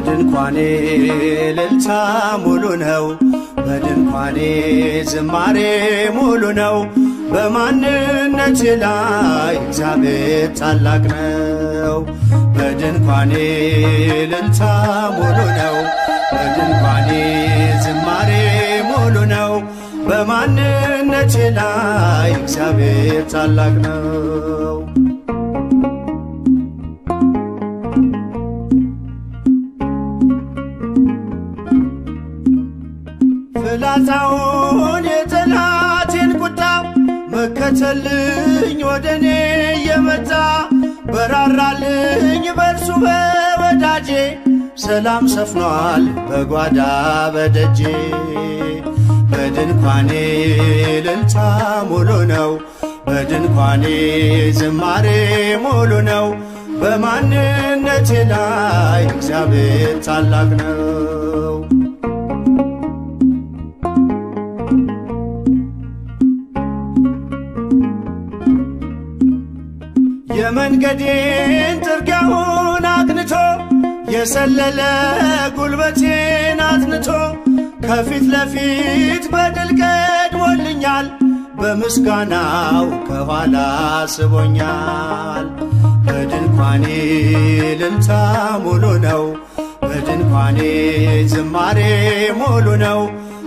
በድንኳኔ እልልታ ሙሉ ነው። በድንኳኔ ዝማሬ ሙሉ ነው። በማንነቴ ላይ እግዚአብሔር ታላቅ ነው። በድንኳኔ እልልታ ሙሉ ነው። በድንኳኔ ዝማሬ ሙሉ ነው። በማንነቴ ላይ እግዚአብሔር ታላቅ ነው። ፍላጻውን የጠላቴን ቁጣ መከተልኝ ወደኔ የመጣ በራራልኝ በርሱ በወዳጄ ሰላም ሰፍኗል በጓዳ በደጄ። በድንኳኔ እልልታ ሙሉ ነው። በድንኳኔ ዝማሬ ሙሉ ነው። በማንነቴ ላይ እግዚአብሔር ታላቅ ነው። የመንገዴን ጥርጊያውን አቅንቶ የሰለለ ጉልበቴን አጽንቶ ከፊት ለፊት በድል ቀድሞልኛል። በምስጋናው ከኋላ ስቦኛል። በድንኳኔ እልልታ ሙሉ ነው። በድንኳኔ ዝማሬ ሙሉ ነው።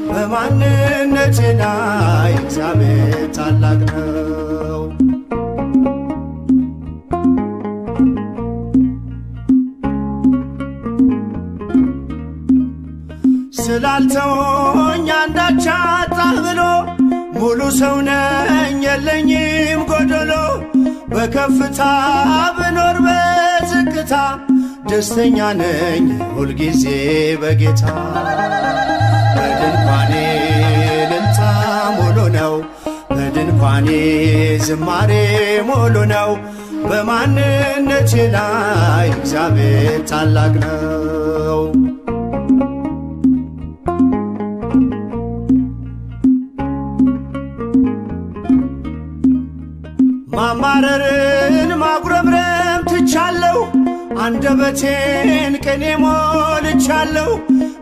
በማንነቴ ላይ እግዚአብሔር ታላቅ ነው። ስላልተወኝ አንዳች አጣህ ብሎ ሙሉ ሰው ነኝ የለኝም ጎደሎ። በከፍታ ብኖር በዝቅታ ደስተኛ ነኝ ሁልጊዜ በጌታ። በድንኳኔ እልልታ ሙሉ ነው። በድንኳኔ ዝማሬ ሙሉ ነው። በማንነቴ ላይ እግዚአብሔር ታላቅ ነው። ማማረርን ማጉረምረም ትቻለሁ። አንደበቴን ቅኔ ሞልቻለሁ።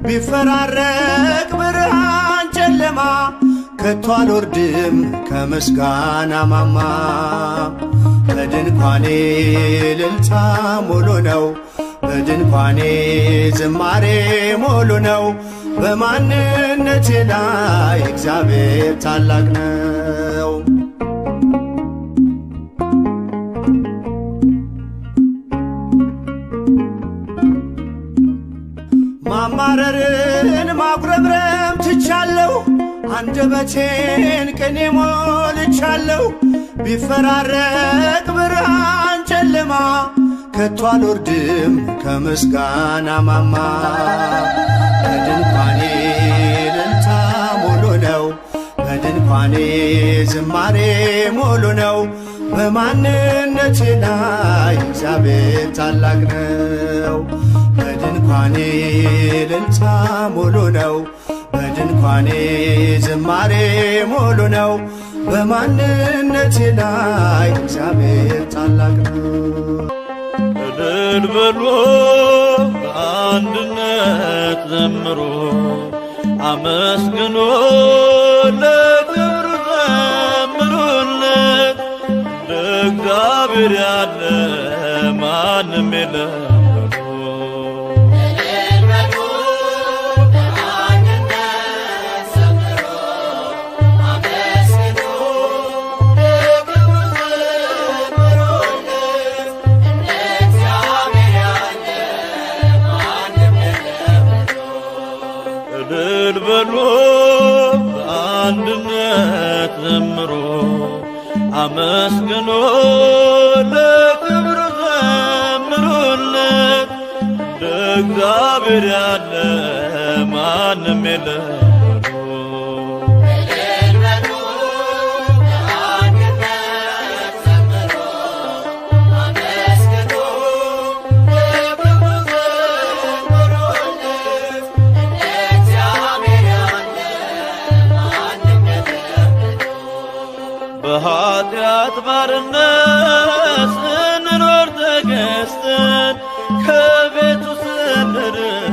ቢፈራረቅ ብርሃን ጨለማ ከቶ አልወርድም ከምስጋና ማማ። በድንኳኔ እልልታ ሙሉ ነው። በድንኳኔ ዝማሬ ሙሉ ነው። በማንነቴ ላይ እግዚአብሔር ታላቅ ነው። ማማረርን ማጉረምረም ትቻለሁ። አንደበቴን ቅኔ ሞልቻለሁ። ቢፈራረቅ ብርሃን ጨለማ ከቶ አልወርድም ከምስጋና ማማ። በድንኳኔ እልልታ ሙሉ ነው። በድንኳኔ ዝማሬ ሙሉ ነው። በማንነቴ ላይ እግዚአብሔር ታላቅ ነው። በድንኳኔ እልልታ ሙሉ ነው። በድንኳኔ ዝማሬ ሙሉ ነው። በማንነቴ ላይ እግዚአብሔር ታላቅ ነው። እልል በሉ በአንድነት ዘምሩ፣ አመስግኑ ለክብሩ ዘምሩለት። እንደ እግዚአብሔር ያለ ማንም የለም። እልል በሉ በአንድነት ዘምሩ፣ አመስግኑ ለክብሩ ዘምሩለት። እንደ እግዚአብሔር ያለ ማንም የለም። በኃጢአት ባርነት ስንኖር ተገዝተን ከቤቱ ስንርቅ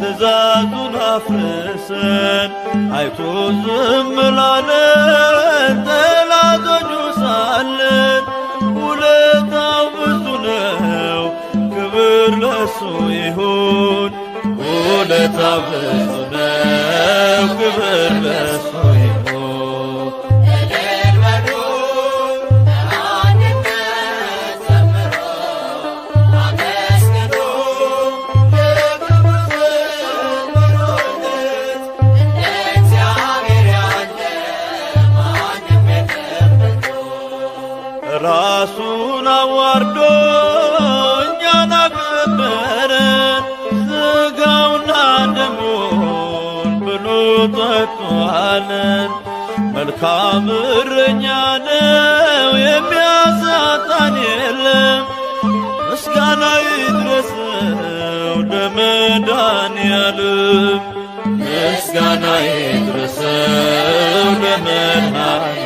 ትእዛዙን አፍርሰን አይቶ ዝም ላለን ጠላቶቹ ሳለን ውለታው ብዙ ነው፣ ክብር ለሱ ይሁን። ውለታው ብዙ ነው፣ ክብር ለሱ ይሁን። ራሱን አዋርዶ እኛን አከበረን፣ ሥጋውና ደሙን ብሎ ጠጥቶአለን። መልካም እረኛ ነው የሚያሳጣን የለም። ምስጋና ይድረሰው ለመድኃኔዓለም፣ ምስጋና ይድረሰው ለመድኃኔዓለም።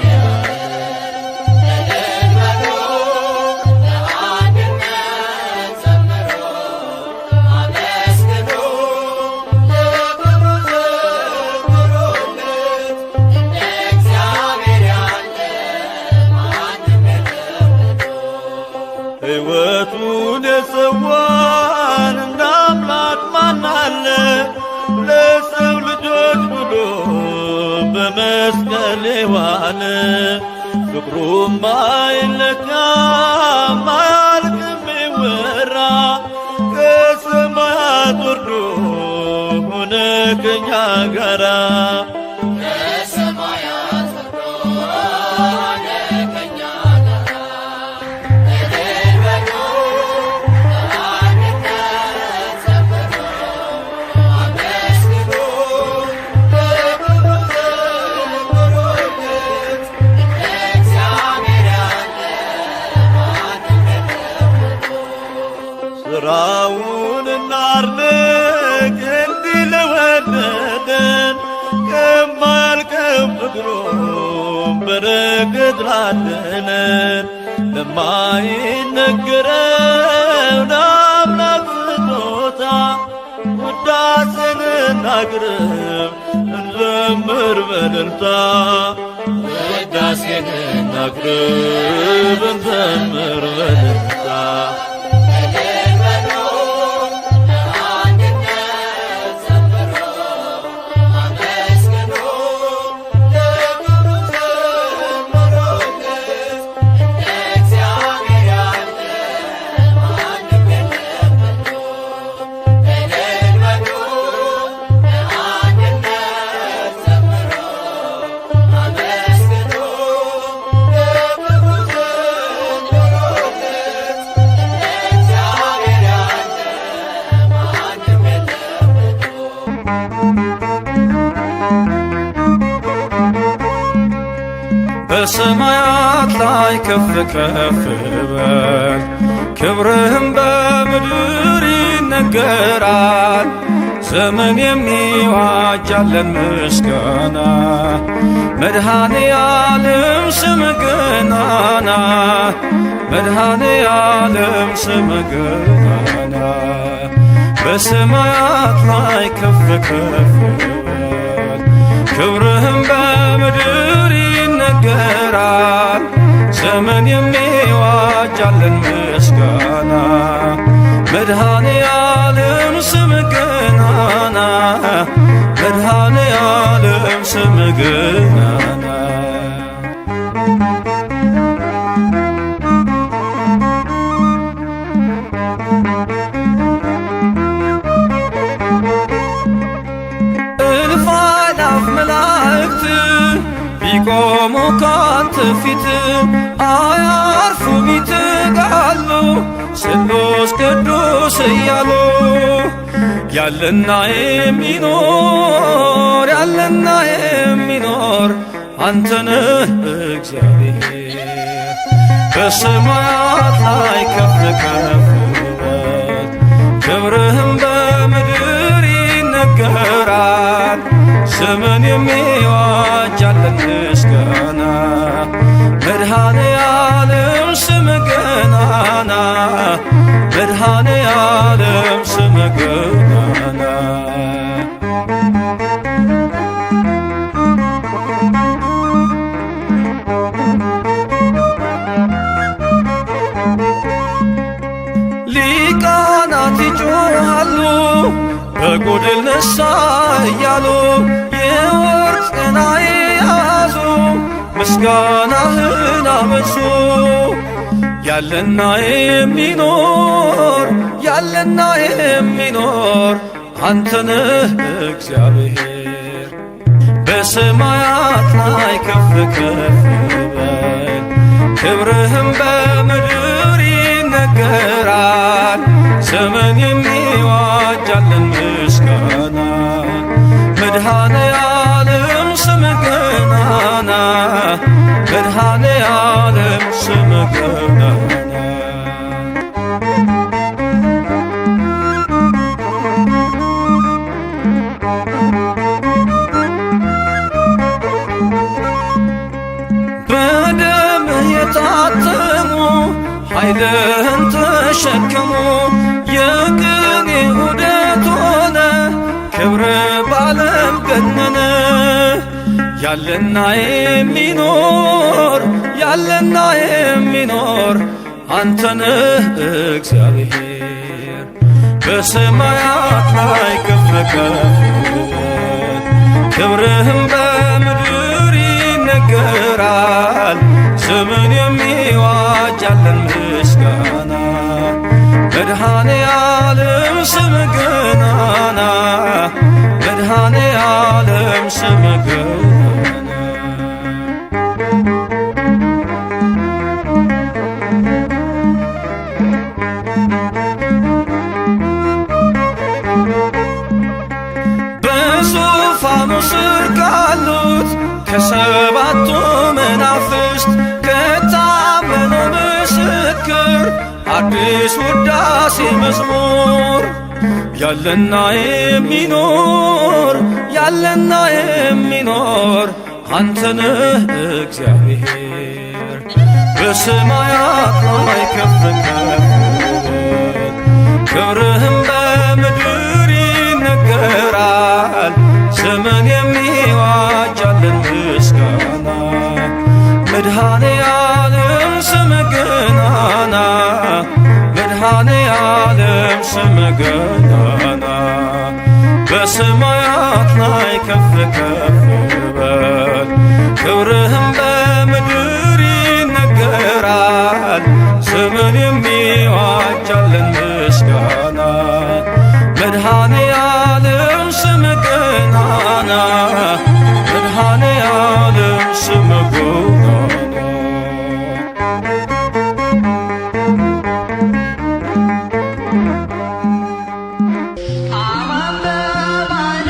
ሕይወቱን የሰዋን እንደ አምላክ ማን አለ? ለሰው ልጆች ብሎ በመስቀል የዋለ ፍቅሩም ባይለካም አያልቅም ይወራ። ከሰማያት ወርዶ ሆነ ከኛ ጋራ ስራውን እናድንቅ እንዲህ ለወደደን፣ ከማያልቀው ፍቅሩ በረከት ላደለን። ለማይነገረው ለአምላክ ስጦታ ውዳሴን እናቅርብ እንዘምር በእልልታ። ውዳሴን እናቅርብ እንዘምር በእልልታ። በሰማያት ላይ ከፍ ከፍ በል፣ ክብርህም በምድር ይነገራል። ዘመን የሚዋጃለን ምስጋና፣ መድኃኔዓለም ስምህ ገናና፣ መድኃኔዓለም ስምህ ገናና። በሰማያት ላይ ከፍ ከፍ በል፣ ክብርህም በምድር ይነገራል። ዘመን የሚዋጃለን ምስጋና፣ መድኃኔዓለም ስምህ ገናና፣ መድኃኔዓለም ስምህ ገናና። እልፍ አእላፍ መላእክት ቢቆሙ ካንተ ፊት አያርፉም ይተጋሉ ስሉስ ቅዱስ እያሉ። ያለና የሚኖር ያለና የሚኖር አንተ ነህ እግዚአብሔር። በሰማያት ላይ ከፍ ከፍ በል፣ ክብርህም በምድር ይነገራል። ዘመን የሚዋጃለን ምስጋና፣ መድኃኔዓለም ስምህ ገናና፣ መድኃኔዓለም ስምህ ገናና። በጎድል ነሳ እያሉ የወርቅ ጽና ያዙ ምስጋናህን አበዙ። ያለና የሚኖር ያለና የሚኖር አንተነህ እግዚአብሔር በሰማያት ላይ ከፍ ከፍ በል ክብርህም በምድር ይነገራል። ዘመን የሚዋጃለን ምስጋና መድኃኔ ዓለም ስምህ ገናና መድኃኔ ዓለም ስምህ ገናና በደምህ የታተሙ ኃይልህን ተሸከሙ የቅኔ ዑደት ሆነ ክብር ባለም ገነነ። ያለና የሚኖር ያለና የሚኖር አንተነህ እግዚአብሔር በሰማያት ላይ ከፍ ከፍ በል ክብርህም በምድር ይነገራል። ዘመን የሚዋጃለን ምስጋና መድኃኔ ዓለም ስምህ ገናና መድኃኔ ዓለም ስምህ ገናና በዙፋኑ ስር ካሉት ከሰባቱ መናፍስት ከታመኑ ምስክር አዲስ ውዳሴ መዝሙር ያለና የሚኖር ያለና የሚኖር አንተነህ እግዚአብሔር በሰማያት ላይ ከፍ ከፍ በል ክብርህም በምድር ይነገራል። ዘመን የሚዋጃለን ምስጋና መድኃኔ ዓለም ስምህ ገናና መድኃኔ ዓለም ስምህ ገናና በሰማያት ላይ ከፍ ከፍ በል ክብርህም በምድር ይነገራል። ዘመን የሚዋጃለን ምስጋና መድኃኔ ዓለም ስምህ ገናና መድኃኔ ዓለም ስምህ ገናና አማን በማን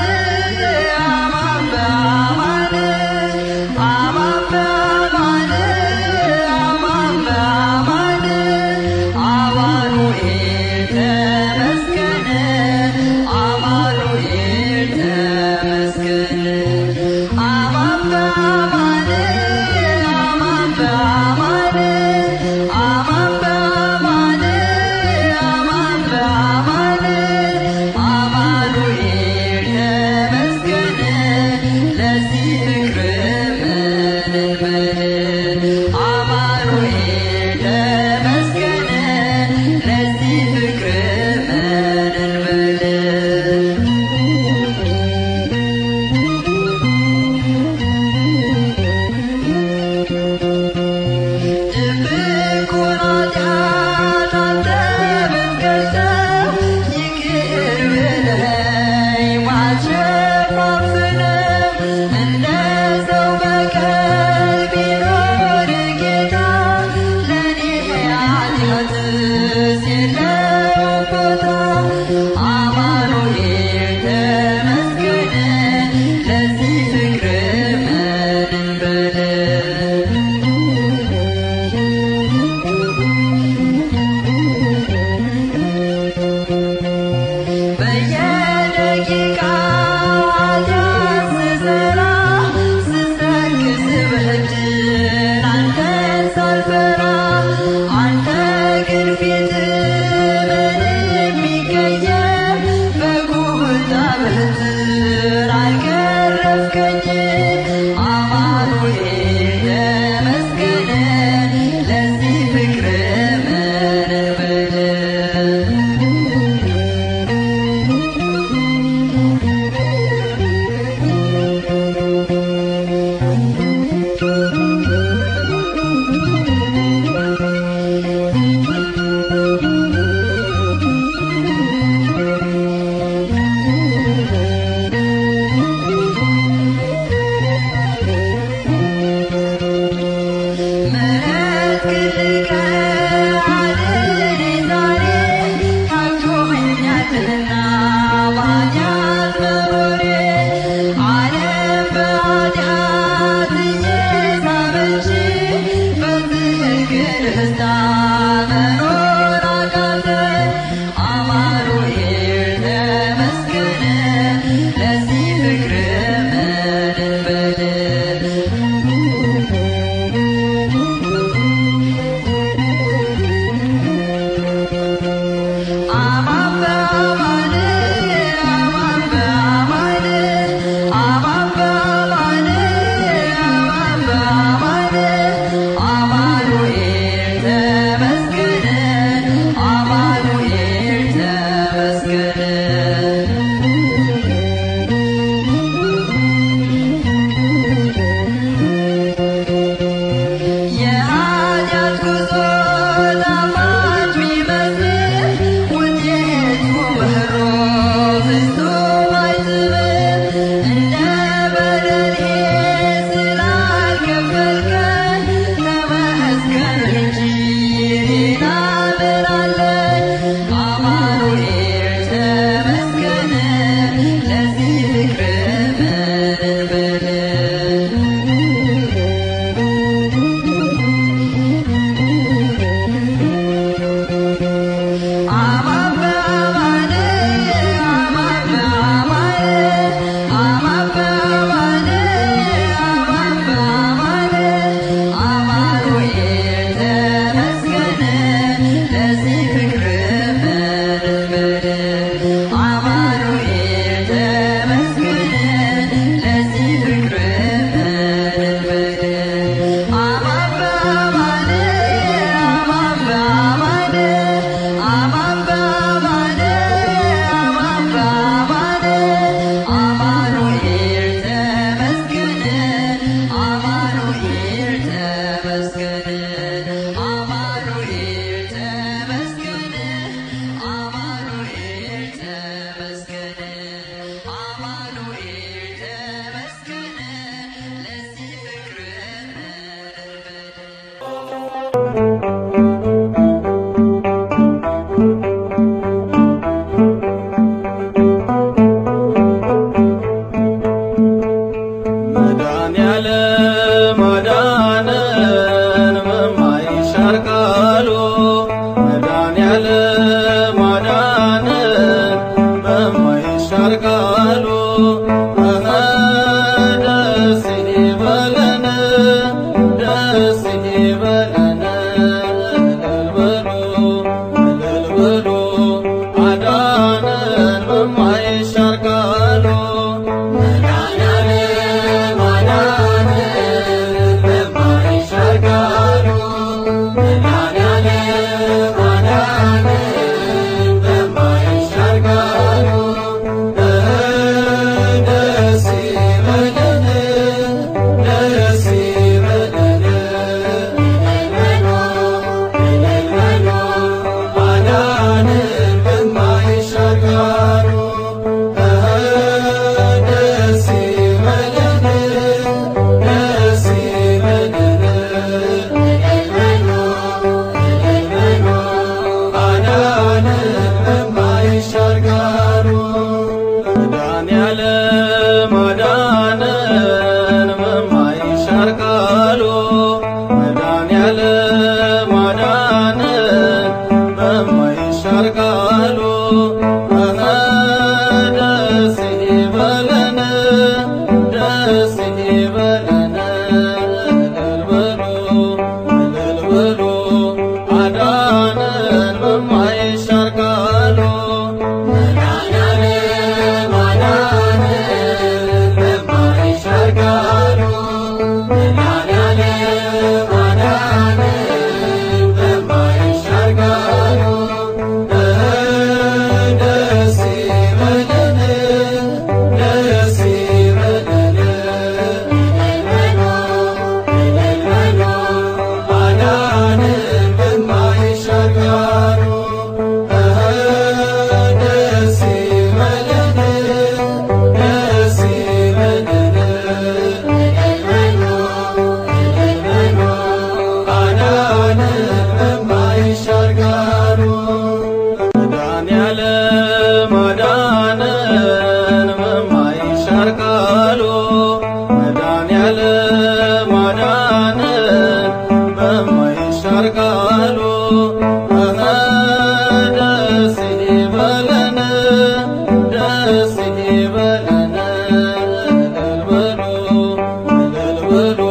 በማይሻር ቃሉ መድኃኔዓለም አዳነን በማይሻር ቃሉ ደስ ይበለን ደስ ይበለን እልል በሉ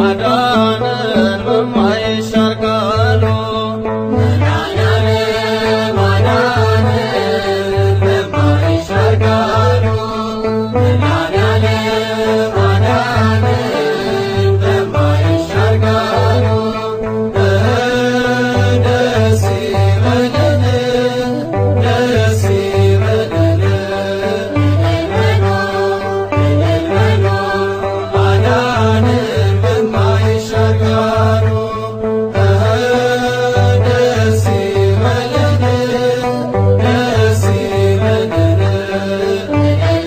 አዳነን በማይሻር ቃሉ መድኃኔዓለም አዳነን በማይሻር ቃሉ መድኃኔዓለም አዳነን በማይሻር ቃሉ ደስ ይበለን ደስ ይበለን እልል በሉ አዳነን በማይሻር ቃሉ ደስ ይበለን ደስ ይበለን እልል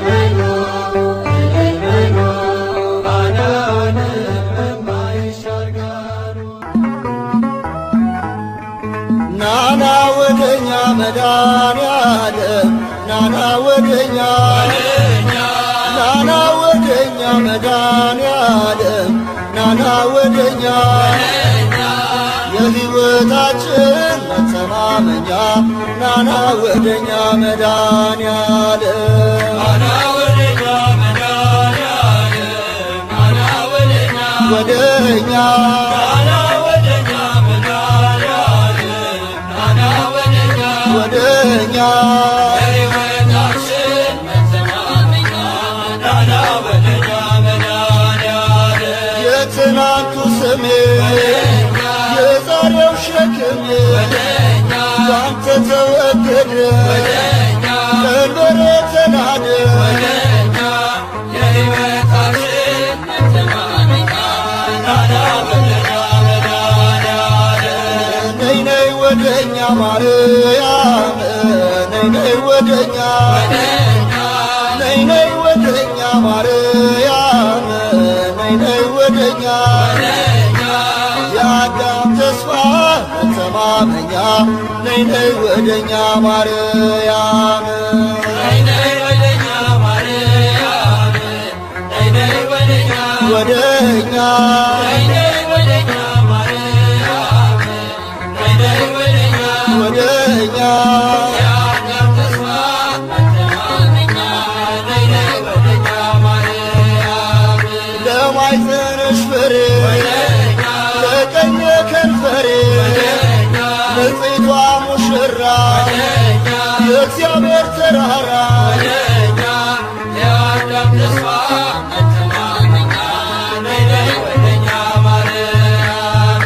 በሉ አዳነን በማይሻር ቃሉ ናና ወደኛ መድኃኔዓለም ናና ወደኛ ናና ወደኛ መድኃኔዓለም ናና ወደኛ የሕይወታችን መተማመኛ ናና ወደኛ መድኃኔዓለም ናና ወደኛ መድኃኔዓለም ናና ወደኛ ወደኛ ናና ወደኛ መድኃኔዓለም ናና ወደኛ ወደኛ የሕይወታችን መተማመኛ ናና ወደኛ መድኃኔዓለም የትናንቱ ስሜ የዛሬው ሸክሜ ባንተ ተወገደ ቀንበሬ ተናደ የሕይወታችን መተማመኛ ናና ወደኛ መድኃኔዓለም ነይ ነይ ወደኛ ማርያም ነይ ነይ ወደኛ ነይ ነይ ወደኛ ማርያም ነይ ነይ ወደኛ የአዳም ተስፋ መተማመኛ ነይ ነይ ወደኛ ማርያም ነይ ነይ ወደኛ ማርያም ነይ ነይ ወደኛ ወደኛ ነይ ነይ ወደኛ ማርያም ነይ ነይ ወደኛ ወደኛ የአዳም ተስፋ መተማመኛ ነይ ነይ ወደኛ ማርያም ለማይዘንሽ ፍሬ ለቀኝ ከንፈሬ ንጽሕቷ ሙሽራ የእግዚአብሔር ተራራ የአዳም ተስፋ መተማመኛ ነይ ነይ ወደኛ ማርያም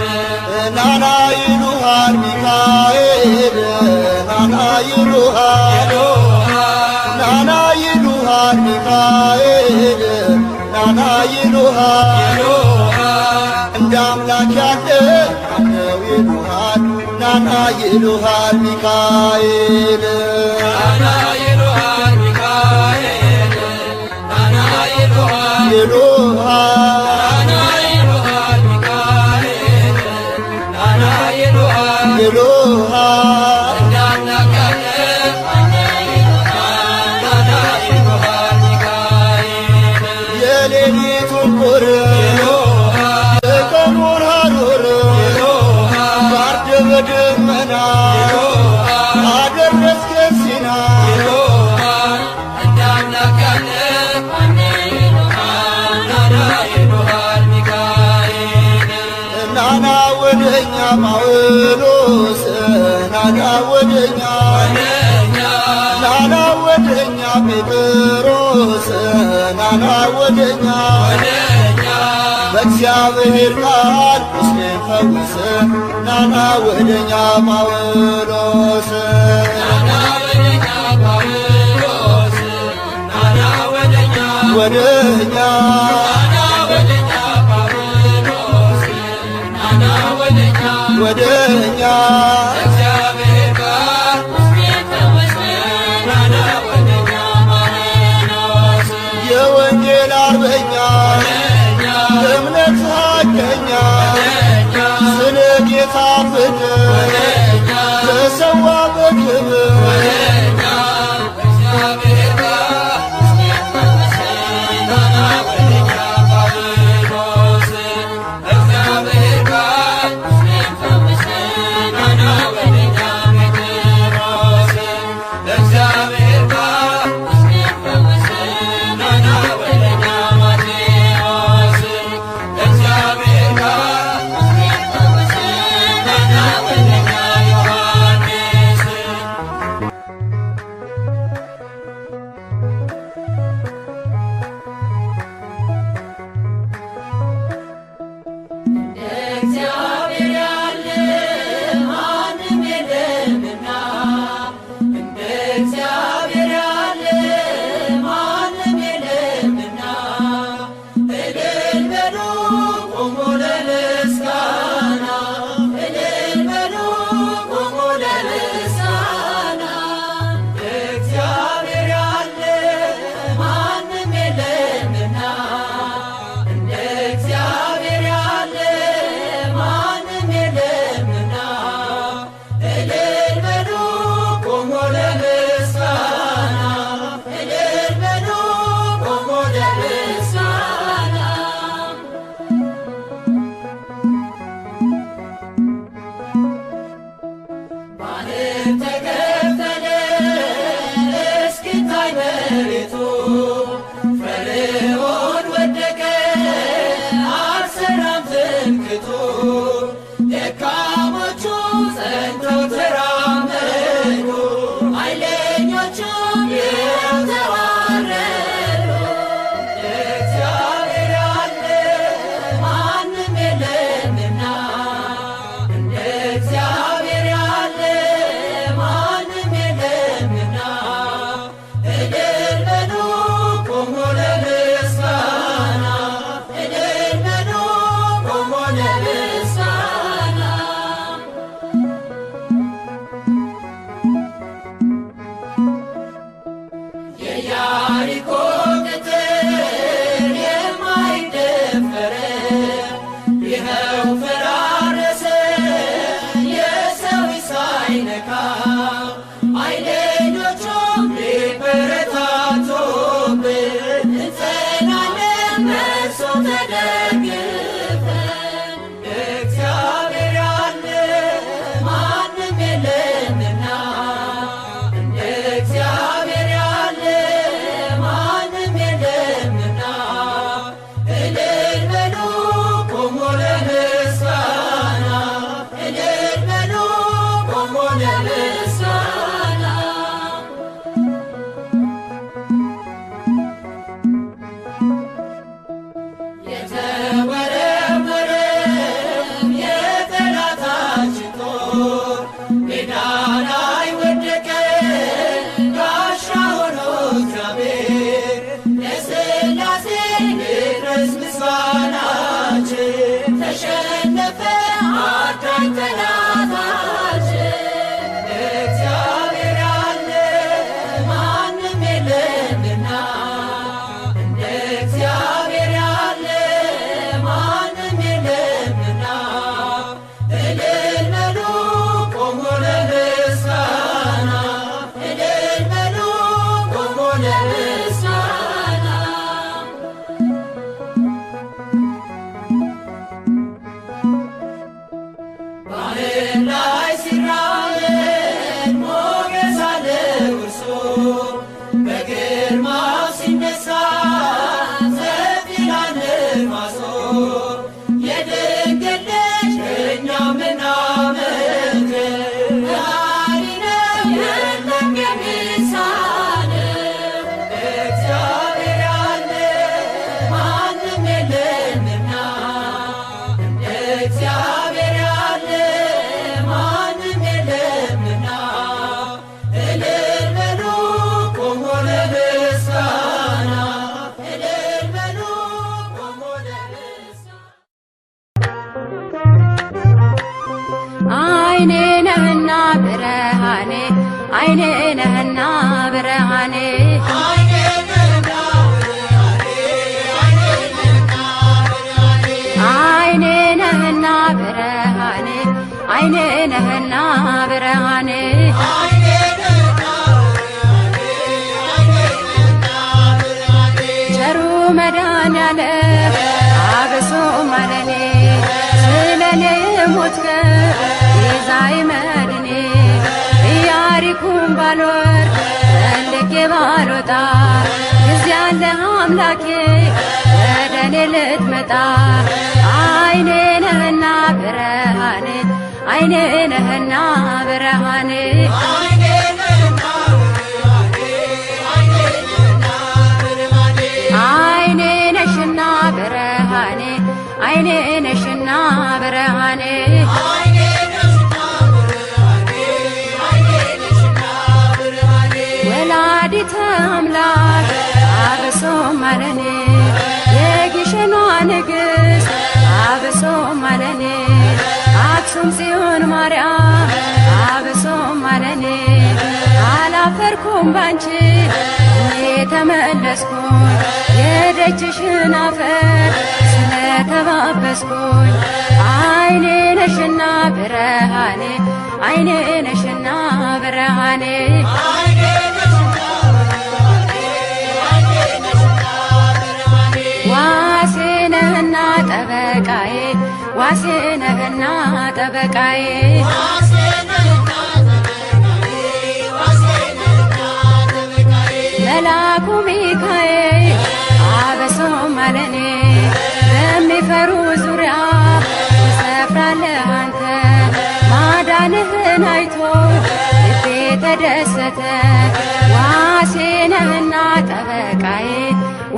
ናና ይሉሃል ሚካኤል ናና ይሉሃል ናና ይሉሃል ሚካኤል ናና ይሉሃል እንደ አምላክ ያለ ማነው ይሉሃል ናና ይሉሃል ሚካኤል ናና ይሉሃል ሚካኤል ናና ይሉሃል ይሉሃል ናና ይሉሃል ሚካኤል ናና ይሉሃል ይሉሃል እንደ አምላክ ያለ ማነው ይሉሃል ናና ይሉሃል ሚካኤል የሌሊቱን ቁር የቀኑን ሐሩር ባርደ በደመና አደረስከን ሲና እንደ አምላክ ያለ ማነው ይሉሃል ናና ይሉሃል ሚካኤል ናና ወደኛ ጳውሎስ ናና ወደኛ ናና ወደኛ ጴጥሮስ ናና ወደኛ በእግዚአብሔር ቃል ቁስሌን ፈውስ ናና ወደኛ ጳውሎስ ናና ወደኛ ጳውሎስ ናና ወደኛ ወደኛ ናና ወደኛ ጳውሎስ ናና ወደኛ ወደኛ በእግዚአብሔር ቃል ቁስሌን ፈውስ ናና ወደኛ ጳውሎስ የወንጌል አርበኛ እምነት ሐቀኛ ስለ ጌታ ፍቅር ተሰዋ በክብር መሬቱ ፈርዖን ወደቀ አልሰራም ትምክህቱ ደካሞቹ ጸንተው ተራመዱ ኃይለኞቹም ይኸው ተዋረዱ። እግዚአብሔር ያለ ማንም የለምና እንደ እግዚአብሔር ያለ ማንም የለምና እልል በሉ ቆሞ ለምስጋና እልል በሉ ቆሞ ለምስጋና የኢያሪኮ ቅጥር የማይደፈር ይኸው ፈራረሰ የሰው ሳይነካ ኃይለኞቹም ሊበረታቱብን እንጸናለን በእርሱ ተደግፈን እግዚአብሔር ያለ ማንም የለምና እንደ እግዚአብሔር ያለ ማንም የለምና እልል በሉ ቆሞ ለምስጋና እልል በሉ ቆሞ ለምስጋና የተወረወረም የጠላታችን ጦር ሜዳ ላይ ወደቀ ጋሻ ሆኖ እግዚአብሔር ለሥላሴ ይድረስ ምስጋናችን ተሸነፈ አዳኝ ጠላታችን እግዚአብሔር ያለ ማንም የለምና እንደ እግዚአብሔር ያለ ማንም የለምና እልል በሉ ቆሞ ለምስጋና እልል በሉ ቆሞ ለምስጋና ባህር ላይ ሲራመድ ሞገስ አለው እርሱ በግርማው ሲነሳ ጸጥ ይላል ነፋሱ የድንግል ልጅ እኛ ምናመልከው መሐሪ ነው የለም የሚሳነው እግዚአብሔር ያለ ማንም የለምና እንደ እግዚአብሔር ያለ ማንም የለምና እልል በሉ ቆሞ ለምስጋና እልል በሉ ቆሞ ለምስጋና አይኔ ነህና ብርሃኔ አይኔ ነህና ብርሃኔ አይኔ ነህና ብርሃኔ አይኔ ነህና ብርሃኔ ቸሩ መድኃኔዓለም አብሶ ማለኔ ስለኔ ሞትከው ቤዛዬ መድኔ ኢያሪኮን ባልወርድ ፈልጌ ባልወጣ ጊዜ አለ አምላኬ ወደ እኔ ልትመጣ አይኔ ነህና ብርሃኔ አይኔ ነህና ብርሃኔ አይኔ ነሽና ብርሃኔ አይኔ ነሽና ብርሃኔ ወላዲተ አምላክ አብሶ ማለኔ የግሸኗ ንግሥት አብሶ ማለኔ አክሱም ጽዮን ማርያም አብሶ ማለኔ አላፈርኩም ባንቺ እኔ ተመለስኩኝ የደጅሽን አፈር ስለተባበስኩኝ አይኔ ነሽና ብርሃኔ አይኔ ነሽና ብርሃኔ ዋሴ ነህና ጠበቃዬ ዋሴ ነህና ጠበቃዬ መልአኩ ሚካኤል አበሶም አለኔ በሚፈሩ ዙሪያ ትሰፍራለህ አንተ ማዳንህን አይቶ ልቤ ተደሰተ ዋሴ ነህና ጠበቃዬ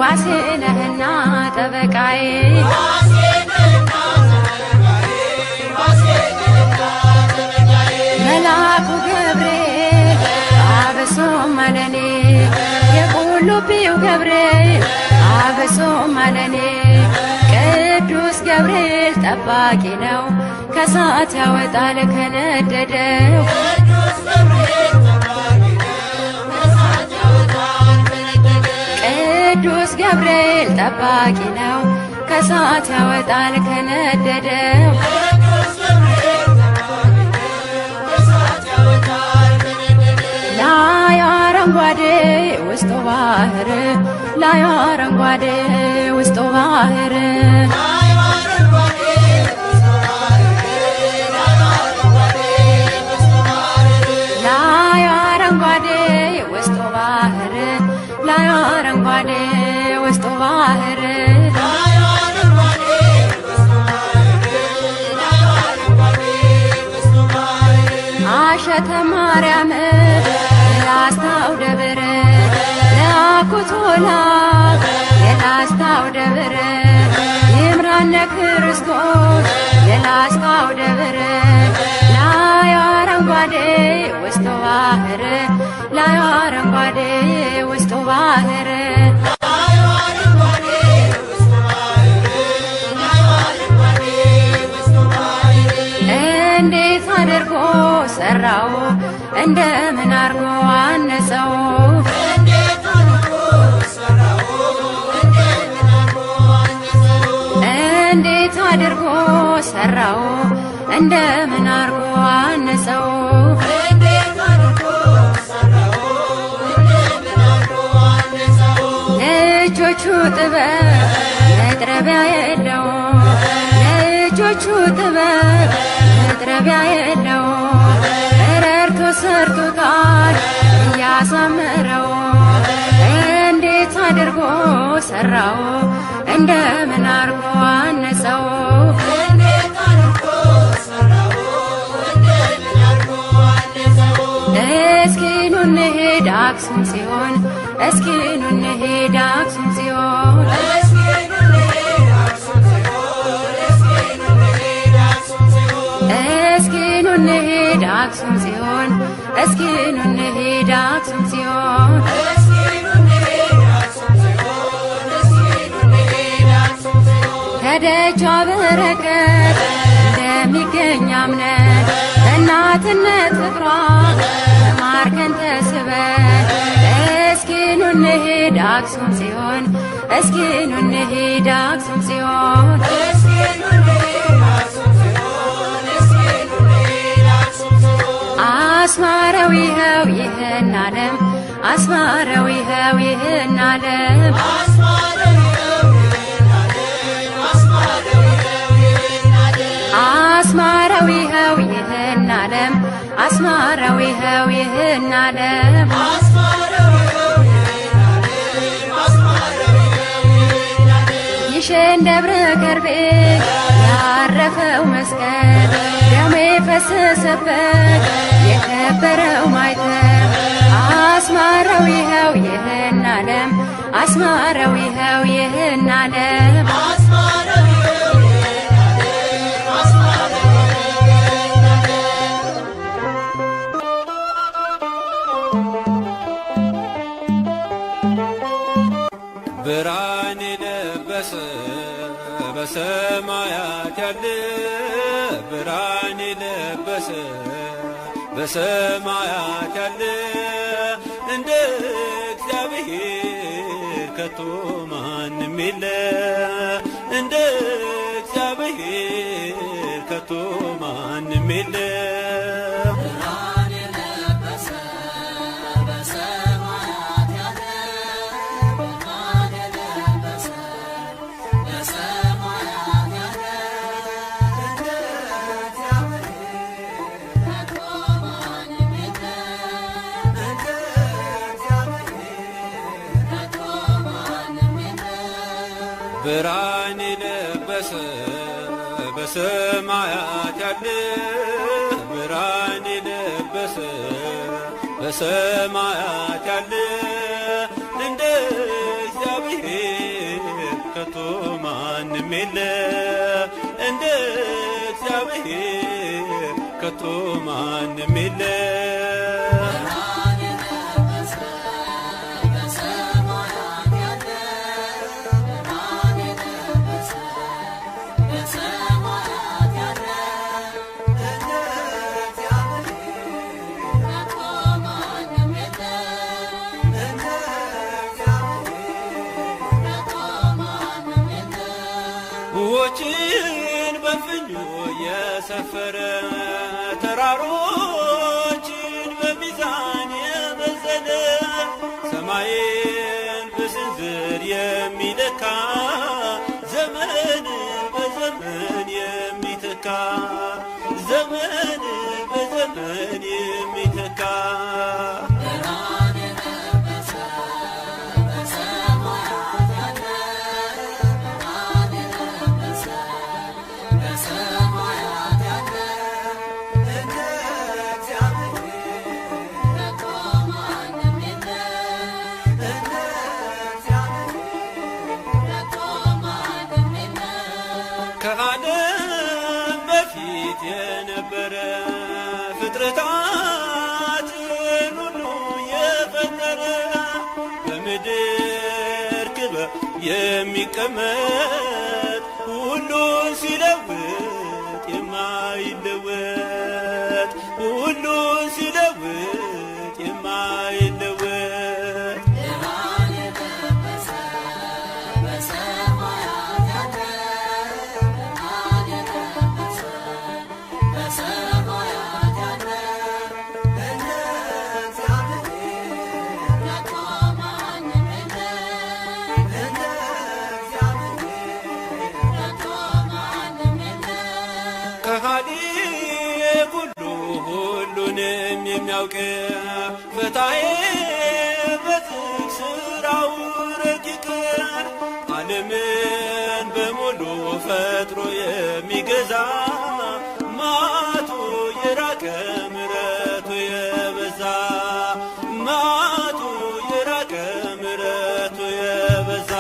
ዋሴ ነህና ጠበቃዬ መልአኩ ገብርኤል አበሶም አለኔ የቁልቢው ገብርኤል አበሶም አለኔ ቅዱስ ገብርኤል ጠባቂ ነው ከሳት ያወጣል ከነደደው ቅዱስ ገብርኤል ጠባቂ ነው ከሳት ያወጣል ከነደደው ላይ አረንጓዴ ውስጡ ባህር ላይ አረንጓዴ ውስጡ ባህር ላይ አረንጓዴ ውስጡ ባህር ላይ አረንጓዴ ውስጡ ባህር አሸተ ማርያም የላስታው ደብር ለአኩቶላ የላስታው ደብር ይምራነ ክርስቶስ የላስታው ደብር ላይ አረንጓዴ ውስጡ ባህር ላይ አረንጓዴ ውስጡ ባህር እንዴት አድርጎ ሰራው እንደምን አርጎ አነጸው እንዴት አድርጎ ሰራው እንደምን አርጎ አነጸው ለእጆቹ ጥበብ መጥረቢያ የለው ለእጆቹ ጥበብ መጥረቢያ የለው ረድቶ ሰርቶታል እያሳመረው እንዴት አድርጎ ሰራው እንደምን አርጎ አነጸው እስኪ ኑ እንሂድ አክሱም ጽዮን እስኪ ኑ እንሂድ አክሱም ጽዮን እስኪ ኑ እንሂድ አክሱም ጽዮን እስኪ ኑ እንሂድ አክሱም ጽዮን ከደጇ በረከት እንደሚገኝ አምነን በእናትነት ፍቅሯ ተማርከን ተስበን እስኪ ኑ እንሂድ አክሱም ጽዮን እስኪ ኑ እንሂድ አክሱም ጽዮን አስማረው ይኸው ይህን ዓለም አስማረው ይኸው ይህን ዓለም አስማረው ይኸው ይህን ዓለም አስማረው ይኸው ይህን ዓለም ይሸን ደብረ ከርቤ ያረፈው መስቀል ደሙ የፈሰሰበት የከበረው ማይተብ አስማረው ይኸው ይህን ዓለም አስማረው ይኸው ይህን ዓለም ብርሃን የለበሰ በሰማያት ያለ ብርሃን የለበሰ በሰማያት ያለ እንደ እግዚአብሔር ከቶ ማንም የለ እንደ እግዚአብሔር ከቶ ማንም የለ ብርሃን የለበሰ በሰማያት ያለ ብርሃን የለበሰ በሰማያት ያለ እንደ እግዚአብሔር ከቶ ማንም የለ እንደ እግዚአብሔር ከቶ ማንም የለ ውኆችን በፍኙ የሰፈረ ተራሮችን በሚዛን የመዘነ ሰማይን በስንዝር የሚለካ ዘመንን በዘመን የሚተካ ዘመንን በዘመን የሚተካ ከዓለም በፊት የነበረ ፍጥረታትን ሁሉ የፈጠረ በምድር ክበብ የሚቀመጥ ሁሉን ሲለውጥ የማይለወጥ ሁሉን ሲለውጥ የማይለወጥ ከሃሊ ሁሉ ሁሉንም የሚያውቅ ፈታሔ በዝግ ሥራው ረቂቅ ዓለምን በሙሉ ፈጥሮ የሚገዛ መዓቱ የራቀ ምሕረቱ የበዛ መዓቱ የራቀ ምሕረቱ የበዛ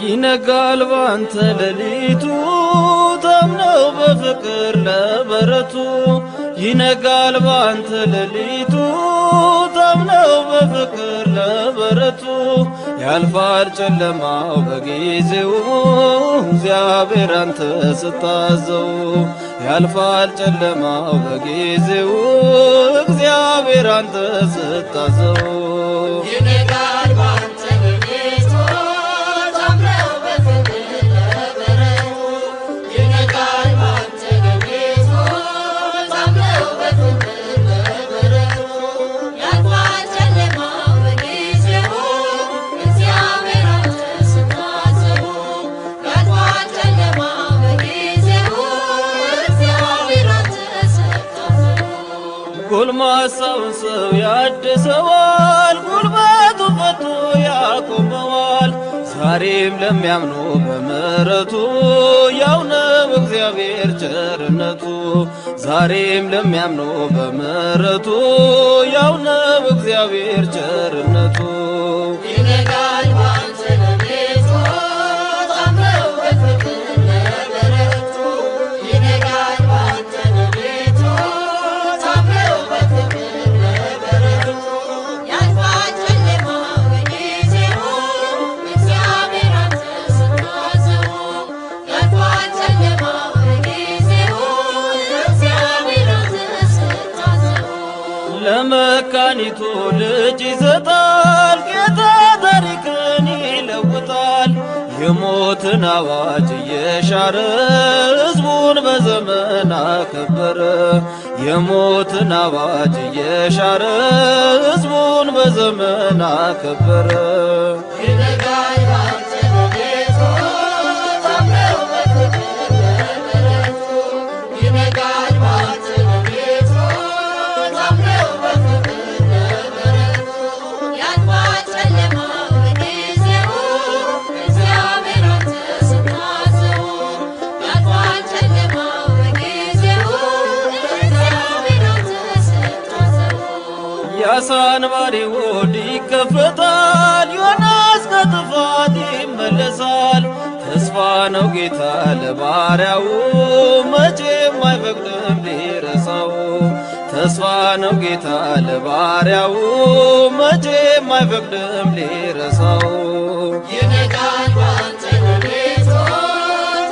ይነጋል ባንተ ሌሊቱ ታምነው በፍቅር ለበረቱ ይነጋል ባንተ ሌሊቱ ታምነው በፍቅር ለበረቱ ያልፋል ጨለማው በጊዜው እግዚአብሔር አንተ ስታዘው ያልፋል ጨለማው በጊዜው እግዚአብሔር አንተ ስታዘው ይነጋል ባንተ ሌሊቱ ታምነው በፍቅር ለበረቱ ይነጋል ባንተ ሌሊቱ ታምነው በፍቅር ለበረቱ ያልፋል ጨለማው በጊዜው እግዚአብሔር አንተ ስታዘው ያልፋል ጨለማው በጊዜው እግዚአብሔር አንተ ስታዘው ጎልማሳውን ሰው ያድሰዋል ጉልበቱ ፈቶ ያቆመዋል ዛሬም ለሚያምኑ በምሕረቱ ያው ነው እግዚአብሔር ቸርነቱ ዛሬም ለሚያምኑ በምሕረቱ ያው ነው እግዚአብሔር ቸርነቱ ይነጋል ባንተ ሌሊቱ ታምነው በፍቅር ለበረቱ ይነጋል ባንተ ሌሊቱ ታምነው በፍቅር ለበረቱ ያልፋል ጨለማው በጊዜው ልጅ ይሰጣል። ጌታ ታሪክን ይለውጣል። የሞትን አዋጅ እየሻረ ሕዝቡን በዘመን አከበረ። የሞትን አዋጅ እየሻረ ሕዝቡን በዘመን አከበረ። ይነጋል ባንተ በቤቱ ታምረው በፍቅር በምሕረቱ ይነጋል ባንተ በቤቱ ታምረው በፍቅር በምሕረቱ ያልፋል ጨለማው በጊዜው እግዚአብሔር አንተ ስታዘው ያልፋል ጨለማው በጊዜው እግዚአብሔር አንተ ስታዘው የዓሣ አንባሪ ሆድ ይከፈታል። ዮናስ ከጥፋት ይመለሳል። ተስፋ ነው ጌታ ለባሪያው መቼም አይፈቅድም ሊረሳው። ተስፋ ነው ጌታ ለባሪያው መቼም አይፈቅድም ሊረሳው። ይነጋል ባንተ በቤቱ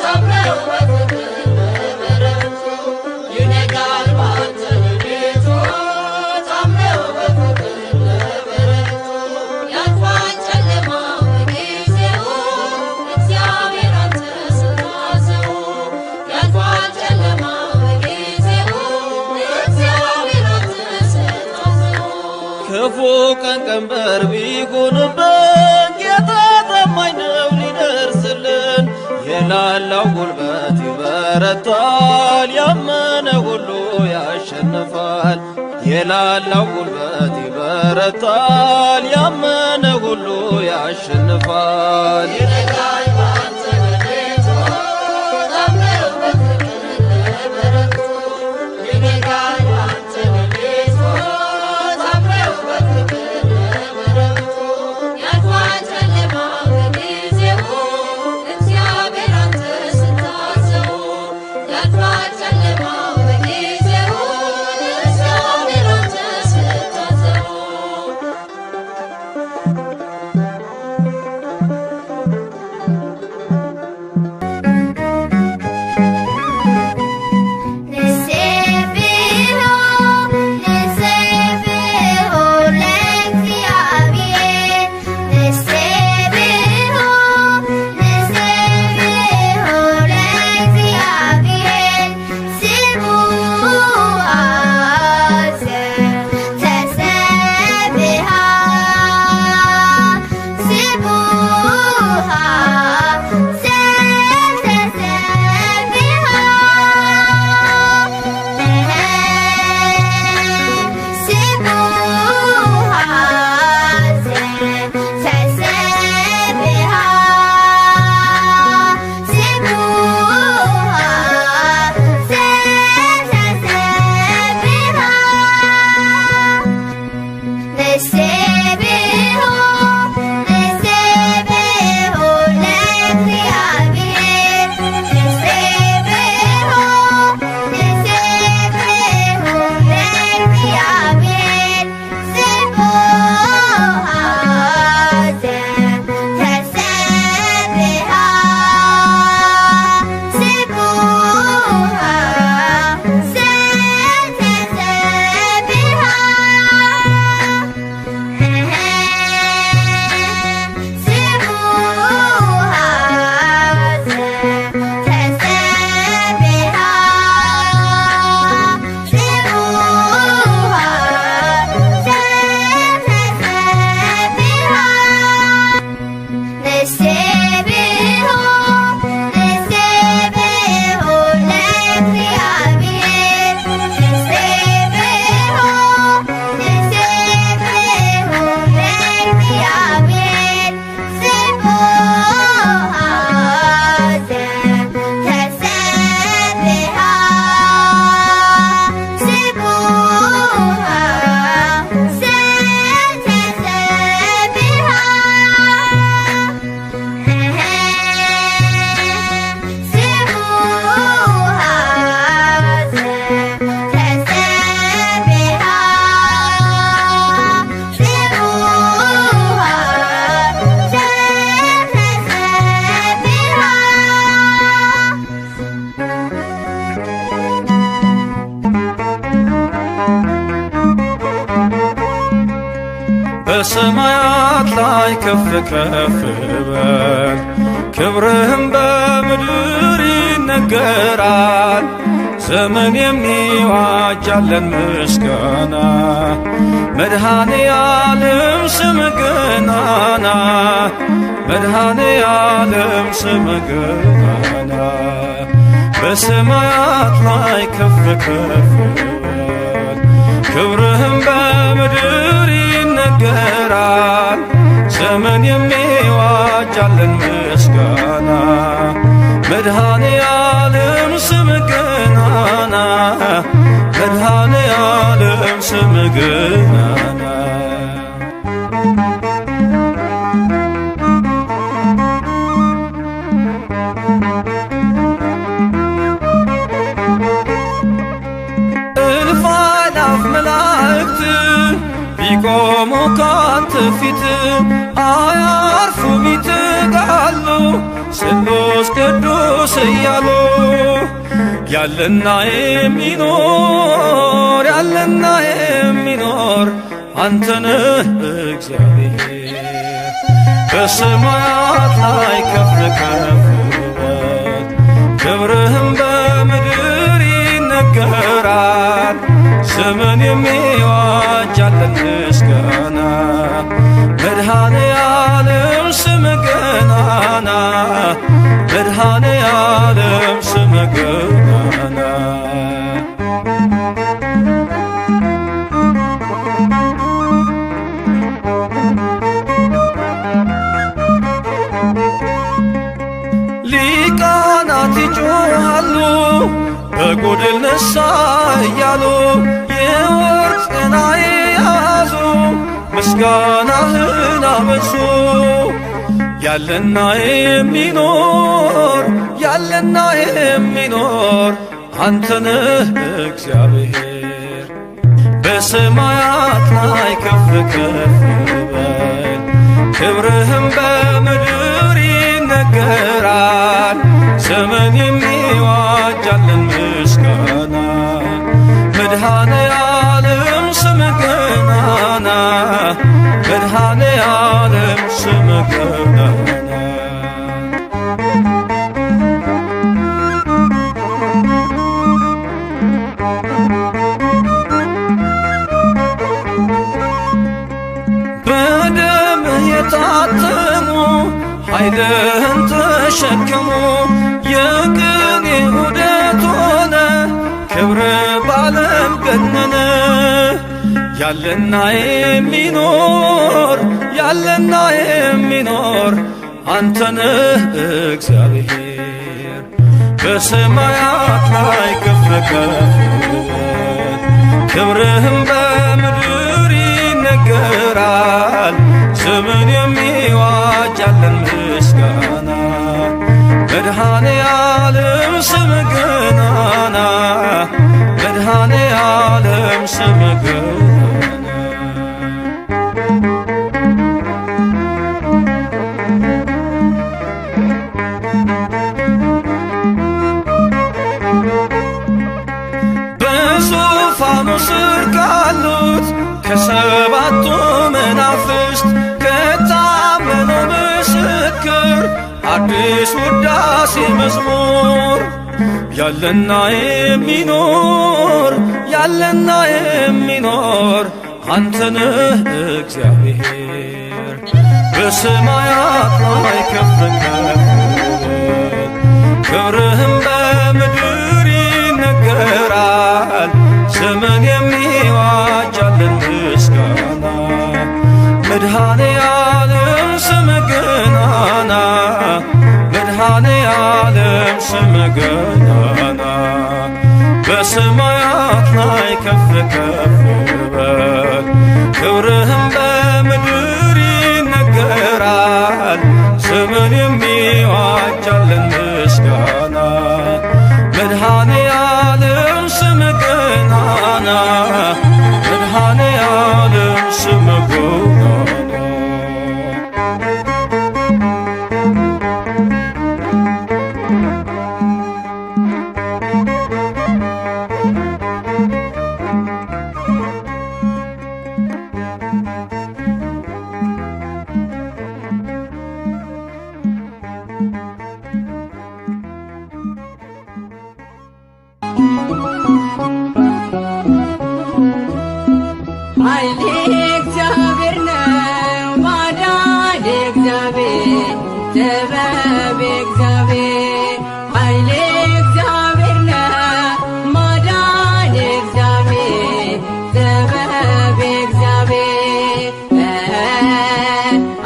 ታምረው በፍቅር በምሕረቱ ይነጋል ባንተ በቤቱ ታምረው በፍቅር በምሕረቱ ያልፋል ጨለማው በጊዜው እግዚአብሔር አንተ ስታዘው ያልፋል ጨለማው በጊዜው እግዚአብሔር አንተ ስታዘው ክፉ ቀን ቀንበር ቢጎንብን ጌታ ታማኝ ነው ሊደርስልን። የላላው ጉልበት ይበረታል፣ ያመነ ሁሉ ያሸንፋል። የላላው ጉልበት ይበረታል፣ ያመነ ሁሉ ያሸንፋል። ይነጋል ባንተ በቤቱ ታምረው በፍቅር በምሕረቱ ይነጋል ባንተ በቤቱ ታምረው በፍቅር በምሕረቱ ያልፋል ጨለማው በጊዜው እግዚአብሔር አንተ ስታዘው ያልፋል ጨለማው በጊዜው እግዚአብሔር አንተ ስታዘው በሰማያት ላይ ከፍ ከፍ በል ክብርህም በምድር ይነገራል። ዘመን የሚዋጃለን ምስጋና መድኃኔ ዓለም ስም ገናና መድኃኔ ዓለም ስም ገናና በሰማያት ላይ ከፍ ከፍ በል ክብርህም በምድር ይነገራል። ዘመን የሚዋጃለን ምስጋና መድኃኔ ዓለም ስም ገናና መድኃኔ ዓለም ስም ገናና እልፍ አእላፍ መላእክት ቢቆሙ ካንተ ፊት አያርፉም ይትጋሉ ስሉስ ቅዱስ እያሉ ያለና የሚኖር ያለና የሚኖር አንተነህ እግዚአብሔር በሰማያት ላይ ከፍ ከፍ በል ክብርህም በምድር ይነገራል። ዘመን የሚዋጃለን ምስጋና መድኃኔ ዓለም ስም ገናና መድኃኔ ዓለም ስም ገናና ሊቃናት ይጮኻሉ በጎድል ነሣ እያሉ የወርቅ ጽና የያዙ ምስጋናህን አበዙ። ያለና የሚኖር ያለና የሚኖር አንተነህ እግዚአብሔር በሰማያት ላይ ከፍ ከፍ በል ክብርህም በምድር ይነገራል። ዘመን የሚዋጃለን ምስጋና መድኃኔ ዓለም ስም ገናና መድኃኔ ዓለም ስም ገናና በደምህ የታተሙ ኃይልህን ተሸከሙ የቅኔ ዑደት ሆነ ክብር ባለም ገነነ። ያለና የሚኖር ያለና የሚኖር አንተነህ እግዚአብሔር በሰማያት ላይ ከፍ ከፍ በል ክብርህም በምድር ይነገራል። ዘመን የሚዋጃለን ምስጋና መድኃኔ ዓለም ስም ገናና መድኃኔ ዓለም ስም ገናና በዙፋኑ ስር ካሉት ከሰባቱ መናፍስት ከታመነው ምስክር አዲስ ውዳሴ መዝሙር ያለና የሚኖር ያለና የሚኖር አንተነህ እግዚአብሔር በሰማያት ላይ ከፍ ከፍ በል ክብርህም በምድር ይነገራል። ዘመን የሚዋጃለን ምስጋና መድኃኔ ዓለም ስም ገናና መድኃኔ ዓለም ስም ገናና በሰማያት ላይ ከፍ ከፍ በል ክብርህም በምድር ይነገራል። ዘመን የሚዋጃለን ምስጋና መድኃኔ ዓለም ስም ገናና መድኃኔ ዓለም ስም ገናና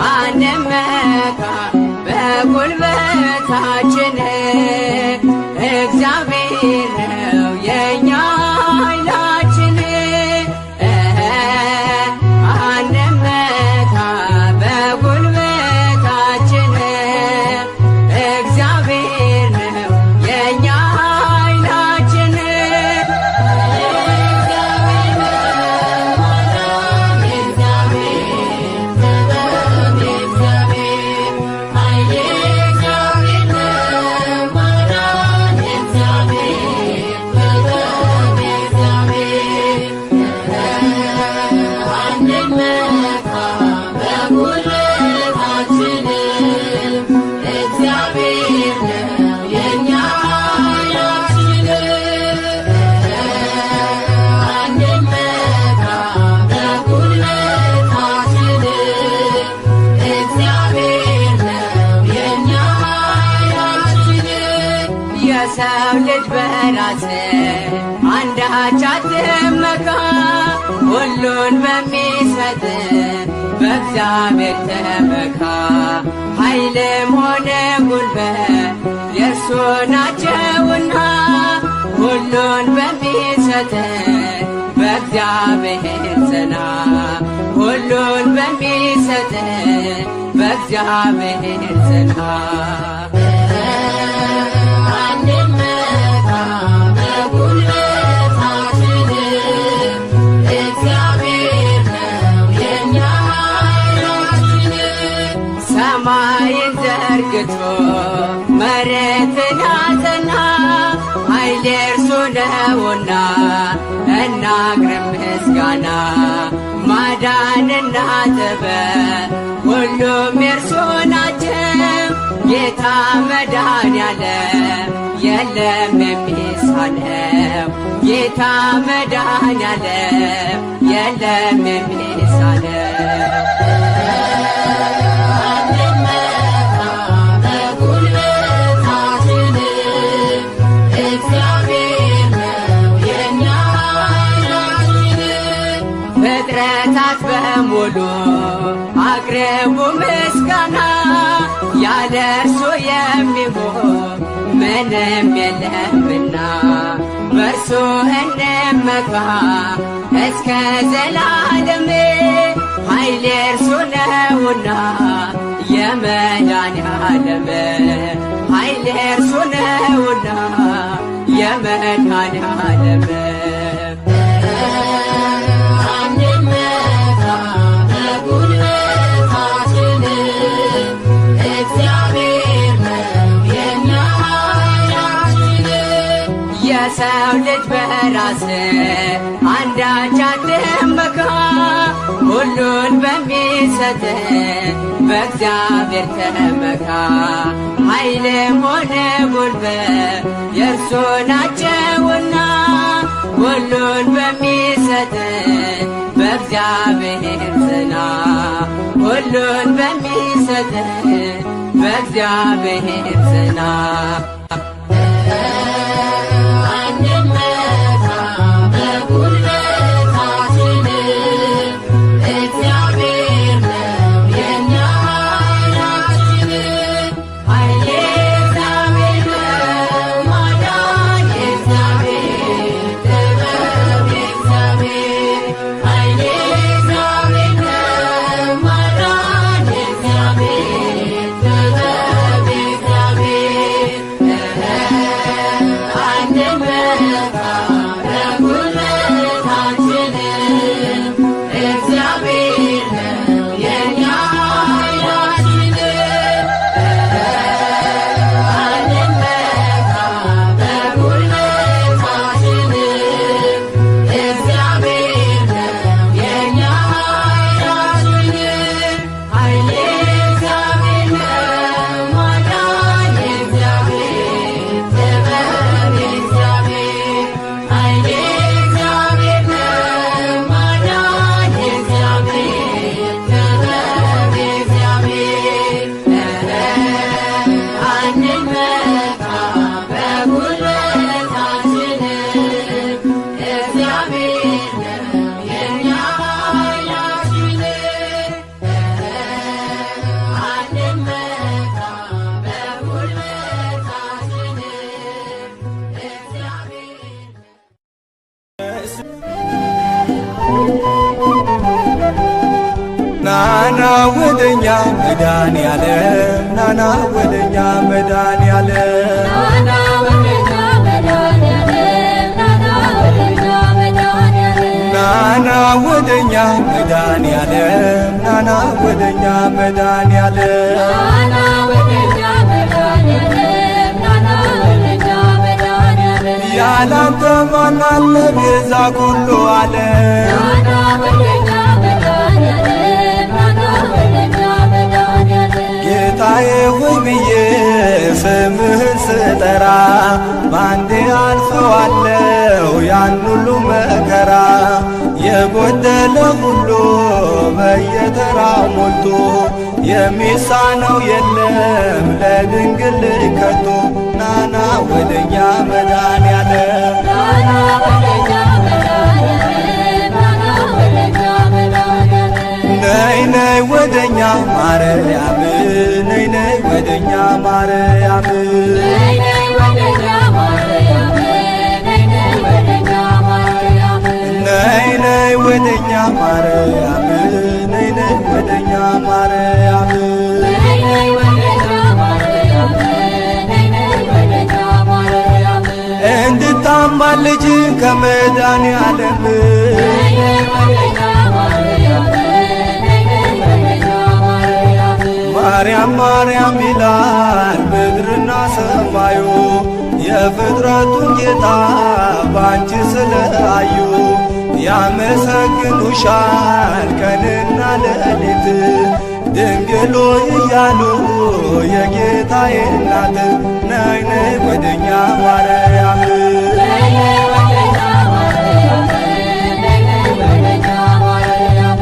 አንመካ በጉልበታችን እግዚአብሔር ነው የኛ ኃይላችን። አንመካ በጉልበታችን እግዚአብሔር ነው የኛ ኃይላችን። የሰው ልጅ በራስ አንዳች አትመካ፣ ሁሉን በሚሰጥ በእግዚአብሔር ተመካ። ኃይልም ሆነ ጉልበት የእርሱ ናቸውና ሁሉን በሚሰጥ በእግዚአብሔር ጽና። ሁሉን በሚሰጥ በእግዚአብሔር ጽና። ሰማይን ዘርግቶ መሬትን አጸና፣ ኃይል የእርሱ ነውና እናቅርብ ምስጋና። ማዳንና ጥበብ ሁሉም የእርሱ ናቸው። ጌታ መድኃኔዓለም የለም የሚሳነው። ጌታ መድኃኔዓለም የለም የሚሳነው። ፍጥረታት በሙሉ አቅርቡ ምስጋና፣ ያለ እርሱ የሚሆን ምንም የለምና። በእርሱ እንመካ እስከ ዘላለም፣ ኃይል የእርሱ ነውና የመድኃኔዓለም። ኃይል የእርሱ ነውና የመድኃኔዓለም። የሰው ልጅ በራስ አንዳች አትመካ፣ ሁሉን በሚሰጥ በእግዚአብሔር ተመካ። ኃይልም ሆነ ጉልበት የእርሱ ናቸውና ሁሉን በሚሰጥ በእግዚአብሔር ጽና። ሁሉን በሚሰጥ በእግዚአብሔር ጽና። ናና ወደኛ መድኃኔዓለም ናና ወደኛ መድኃኔዓለም ናና ወደኛ መድኃኔዓለም ናና ወደኛ መድኃኔዓለም ናና ወደኛ መድኃኔዓለም ናና ወደኛ መድኃኔዓለም ናና ወደኛ መድኃኔዓለም ያላንተ ማን አለ ቤዛ ኩሉ ዓለም ናና ወደኛ መድኃኔዓለም ናና ወደኛ መድኃኔዓለም ጌታዬ ሆይ ብዬ ስምህን ስጠራ ባንዴ አልፈዋለው ያን ሁሉ መከራ የጎደለ ሁሉ በየተራው ሞልቶ የሚሳነው የለም ለድንግል ከቶ ናና ወደኛ መድኃኔዓለም ናና ወደኛ መድኃኔዓለም ናና ወደኛ መድኃኔዓለም ነይ ነይ ወደኛ ማርያም ነይ ነይ ወደኛ ማርያም ነይ ነይ ወደኛ ማርያም ነይ ነይ ወደኛ ማርያም ነይ ነይ ወደኛ ማርያም ነይ ነይ ወደኛ ማርያም ነይ ነይ ወደኛ ማርያም ነይ ነይ ወደኛ ማርያም እንድታማልጅ ከመድኃኔዓለም ነይ ነይ ወደኛ ማርያም ነይ ነይ ወደኛ ማርያም ማርያም ማርያም ይላል ምድርና ሰማዩ የፍጥረቱን ጌታ ባንቺ ስለአዩ ያመሰግኑሻል ቀንና ሌሊት ድንግሎ እያሉ የጌታዬ እናት ነይ ነይ ወደኛ ማርያም ነይ ነይ ወደኛ ማርያም ነይ ነይ ወደኛ ማርያም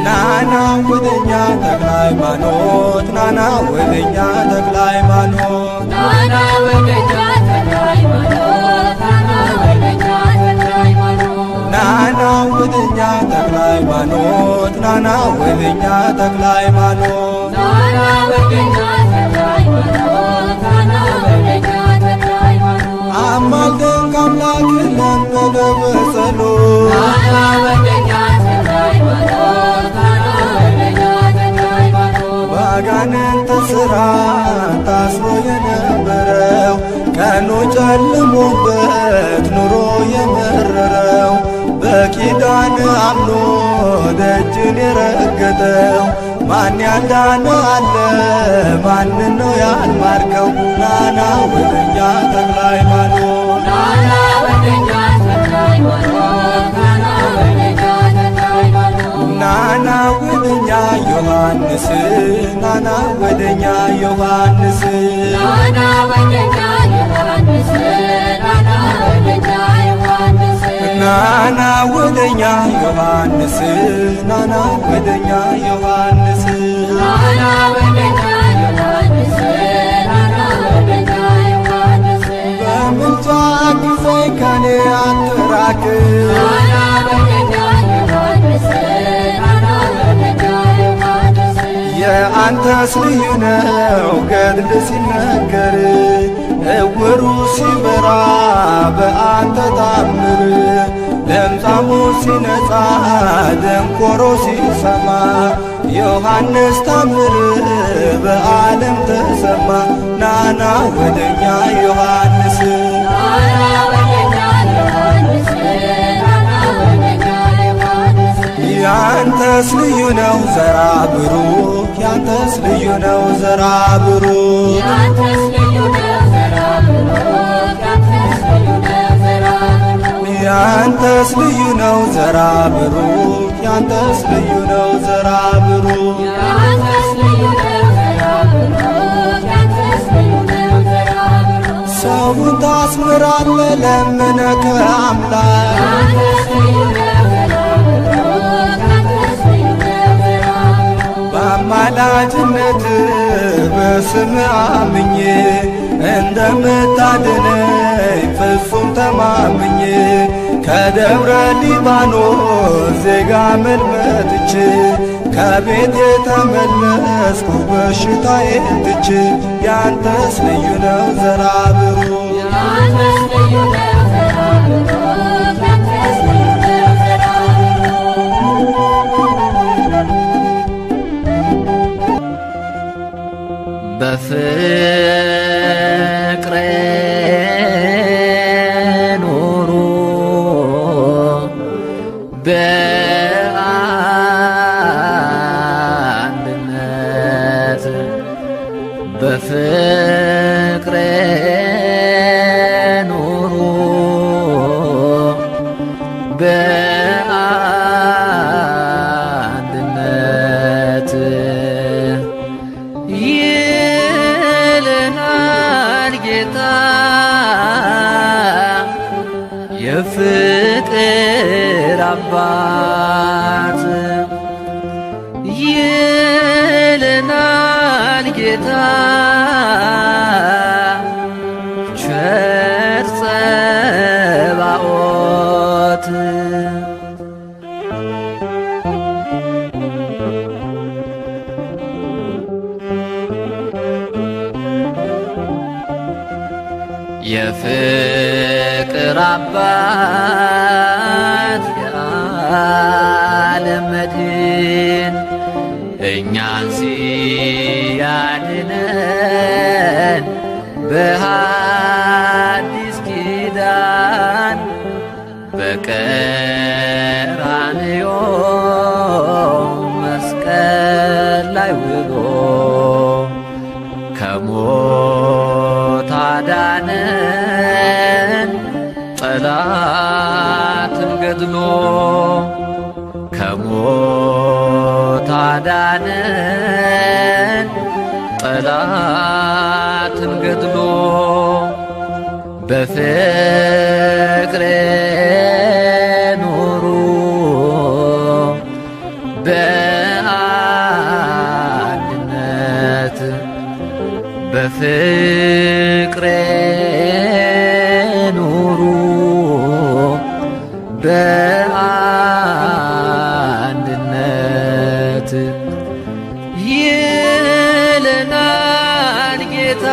ናና ወደኛ ተክለ ሃይማኖት ናና ወደኛ ተክለ ሃይማኖት ናና ወደኛ ተክለ ሃይማኖት ናና ወደኛ ተክለ ሃይማኖት ናና ወደኛ ተክለ ሃይማኖት ናና ወደኛ ተክለ ሃይማኖት ናና ወደኛ ተክለ ሃይማኖት ናና ወደኛ ተክለ ሃይማኖት አማልደን ከአምላክ ለመነ በጸሎት ናና ወደኛ ተክለ ሃይማኖት ናና ወደኛ ተክለ ሃይማኖት ባጋንንት ሥራ ታስሮ የነበረው ቀኑ ጨልሞበት ኑሮ የመረረው በኪዳን አምኖ ደጅን የረገጠው ማን ያዳነ አለ ማንን ነው ያልማርከው ናና ወደኛ ተክለ ሃይማኖት ናና ወደኛ ተክለ ሃይማኖት ናና ወደኛ ተክለ ሃይማኖት ናና ወደኛ ዮሐንስ ናና ወደኛ ዮሐንስ ናና ወደኛ ዮሐንስ ናና ወደኛ ዮሐንስ ናና ወደኛ ዮሐንስ ናና ወደኛ ዮሐንስ ናና ወደኛ ዮሐንስ ናና ወደኛ ዮሐንስ በምልጃ ጊዜኝ ከኔ አትራቅ ናና ወደኛ ዮሐንስ ናና ወደኛ ዮሐንስ የአንተስ ልዩ ነው ገድል ሲነገር እውሩ ሲበራ በአንተ ታምር ለምጻሙ ሲነጻ ደንቆሮ ሲሰማ ዮሐንስ ታምር በዓለም ተሰማ ናና ወደኛ ዮሐንስ ናና ወደኛ ዮሐንስ ናና ወደኛ ዮሐንስ ያንተስ ልዩ ነው ዘራ ብሩክ ያንተስ ልዩ ነው ዘራ ብሩክ ያንተስ ልዩ ነው ዘራ ብሩክ ያንተስ ልዩ ነው ዘራ ብሩክ ያንተስ ልዩ ነው ዘራ ብሩክ ያንተስ ልዩ ነው ዘራ ብሩክ ያንተስ ልዩ ነው ዘራ ብሩክ ያንተስ ልዩ ነው ዘራ ብሩክ ሰውን ታስምራለ ለምነ ከአምላክ ያንተስ ልዩ ነው ዘራ ብሩክ ያንተስ ልዩ ነው ዘራ ብሩክ በአማላጅነት በስም አምኜ እንደምታድነኝ ፍጹም ተማምኜ ከደብረ ሊባኖስ ዜጋ መልመጥቼ ከቤት የተመለስኩ በሽታዬን ትቼ ያንተስ ልዩ ነው ዘራ ብሩክ ያንተስ ልዩ ነው ዘራ ብሩክ ያንተስ ልዩ ነው ዘራ ብሩክ በፍቅር ኑሩ በአንድነት በፍቅር ኑሩ በአንድነት ይለናል ጌታ የፍቅር አባት ይለናል ጌታ ቸር ጸባኦት የፍቅር አባት የዓለም መድን እኛን ሲያድነን በሐዲስ ኪዳን በቀራንዮ መስቀል ላይ ውሎ ከሞት አዳነን ጠላትን ገድሎ ከሞት አዳነን ጠላትን ገድሎ በፍቅር ኑሩ በአንድነት በፍቅር ኑሩ በአንድነት ይለናል ጌታ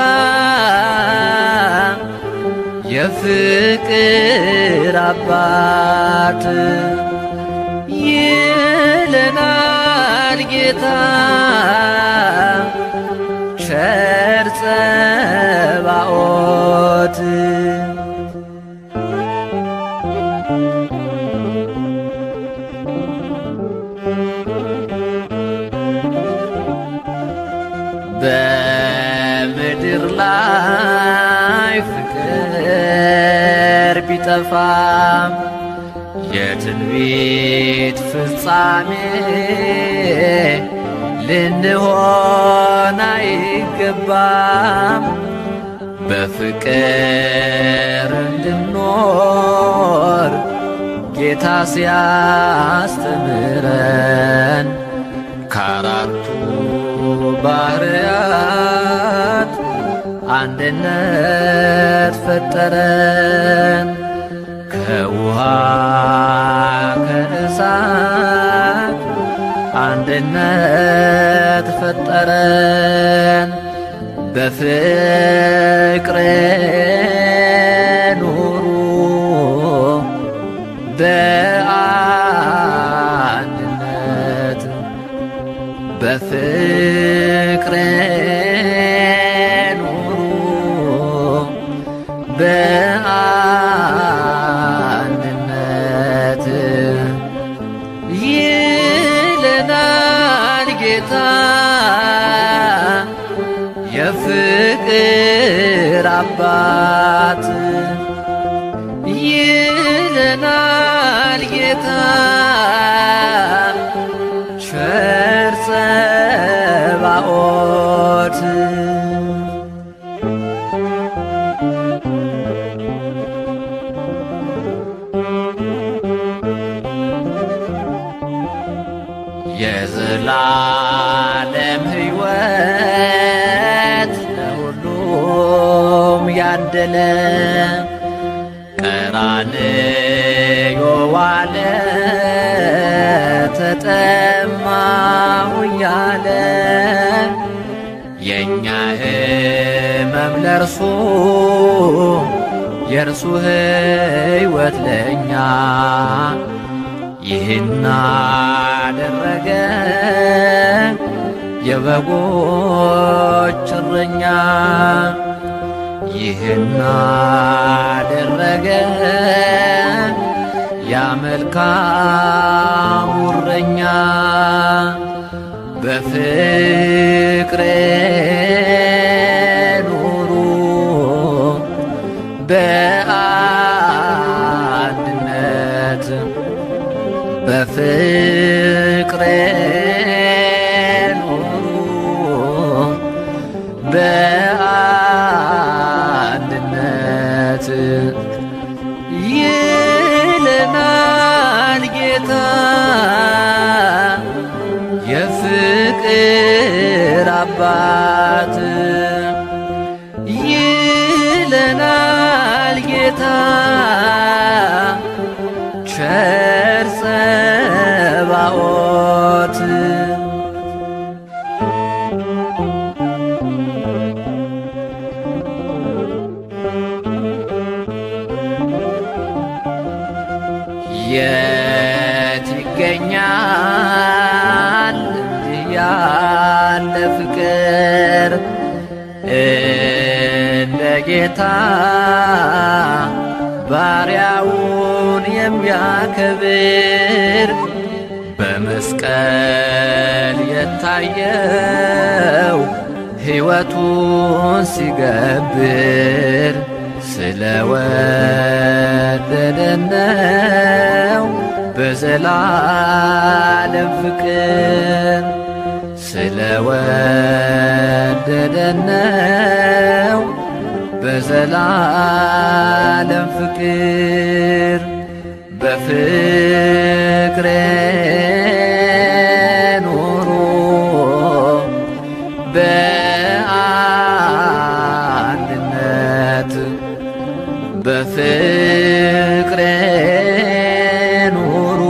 የፍቅር አባት ይለናል ጌታ ቸር ጸባኦት በምድር ላይ ፍቅር ቢጠፋም የትንቢት ፍጻሜ ልንሆን አይገባም በፍቅር እንድኖር ጌታ ሲያስተምረን ከአራቱ ባህርያት አንድነት ፈጠረን ከውሃ ከእሳት አንድነት ፈጠረን በፍቅር ኑሩ በአንድነት በፍቅር ኑሩ በአንድነት ይለናል ጌታ የፍቅር አባት ይለናል ጌታ ቸር ጸባኦት የዘላለም ሕይወት ለሁሉም ያደለ ቀራንዮ ዋለ ተጠማሁ እያለ የእኛ ሕመም ለእርሱ የእርሱ ሕይወት ለእኛ ይህን አደረገ የበጎች እረኛ ይህን አደረገ ያ መልካሙ እረኛ በፍቅር ኑሩ በአንድነት በፍቅር ኑሩ በአንድነት ይለናል ጌታ የፍቅር አባት ይለናል ጌታ ቸር ጸባኦት የት ይገኛል እንዲህ ያለ ፍቅር እንደ ጌታ ባሪያውን የሚያከብር በመስቀል የታየው ሕይወቱን ሲገብር ስለወደደን ነው በዘላለም ፍቅር ስለወደደን ነው በዘላለም ፍቅር በፍቅር ኑሩ በአንድነት በፍቅር ኑሩ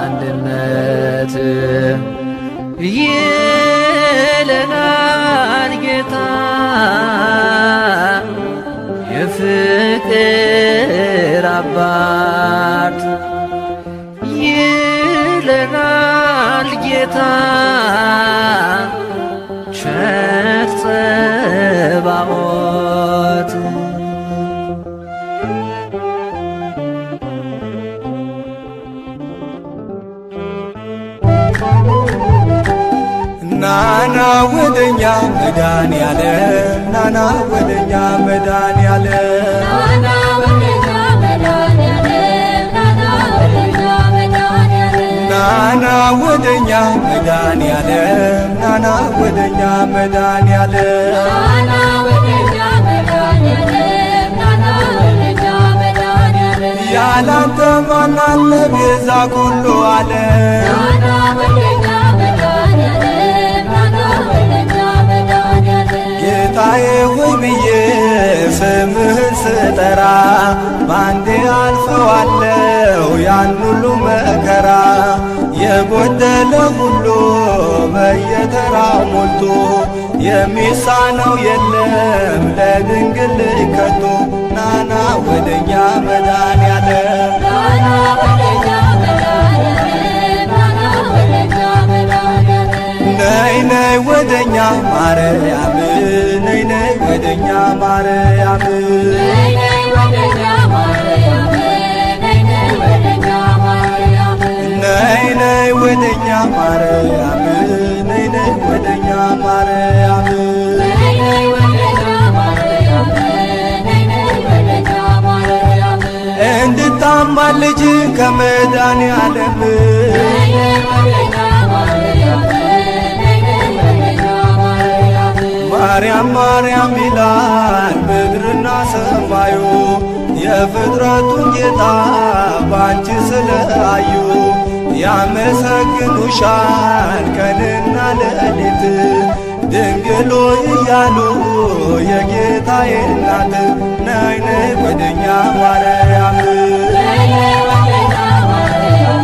በአንድነት ይለናል ጌታ የፍቅር አባት ይለናል ጌታ ቸር ጸባኦት ናና ወደኛ መድኃኔዓለም ናና ወደኛ መድኃኔዓለም ናና ወደኛ መድኃኔዓለም ናና ወደኛ መድኃኔዓለም ናና ወደኛ መድኃኔዓለም ናና ወደኛ መድኃኔዓለም ናና ወደኛ መድኃኔዓለም ያላንተ ማን አለ ቤዛ ኩሉ ዓለም ናና ወደኛ መድኃኔዓለም ናና ወደኛ መድኃኔዓለም ጌታዬ ሆይ ብዬ ስምህን ስጠራ ባንዴ አልፈዋለው ያን ሁሉ መከራ የጎደለ ሁሉ በየተራ ሞልቶ የሚሳነው የለም ለድንግል ከቶ ናና ወደኛ መድኃኔዓለም ናና ወደኛ መድኃኔዓለም ናና ወደኛ መድኃኔዓለም ነይ ነይ ወደኛ ማርያም ነይ ነይ ወደኛ ማርያም ነይ ነይ ወደኛ ማርያም ነይ ነይ ወደኛ ማርያም ነይ ነይ ወደኛ ማርያም ነይ ነይ ወደኛ ማርያም ነይ ነይ ወደኛ ማርያም ነይ ነይ ወደኛ ማርያም እንድታማልጅ ከመድኃኔዓለም ነይ ነይ ወደኛ ማርያም ነይ ነይ ወደኛ ማርያም ማርያም ማርያም ይላል ምድርና ሰማዩ የፍጥረቱን ጌታ ባንቺ ስለአዩ ያመሰግኑሻል ቀንና ሌሊት ድንግሎ እያሉ የጌታዬ እናት ነይ ነይ ወደኛ ማርያም ነይ ነይ ወደኛ ማርያም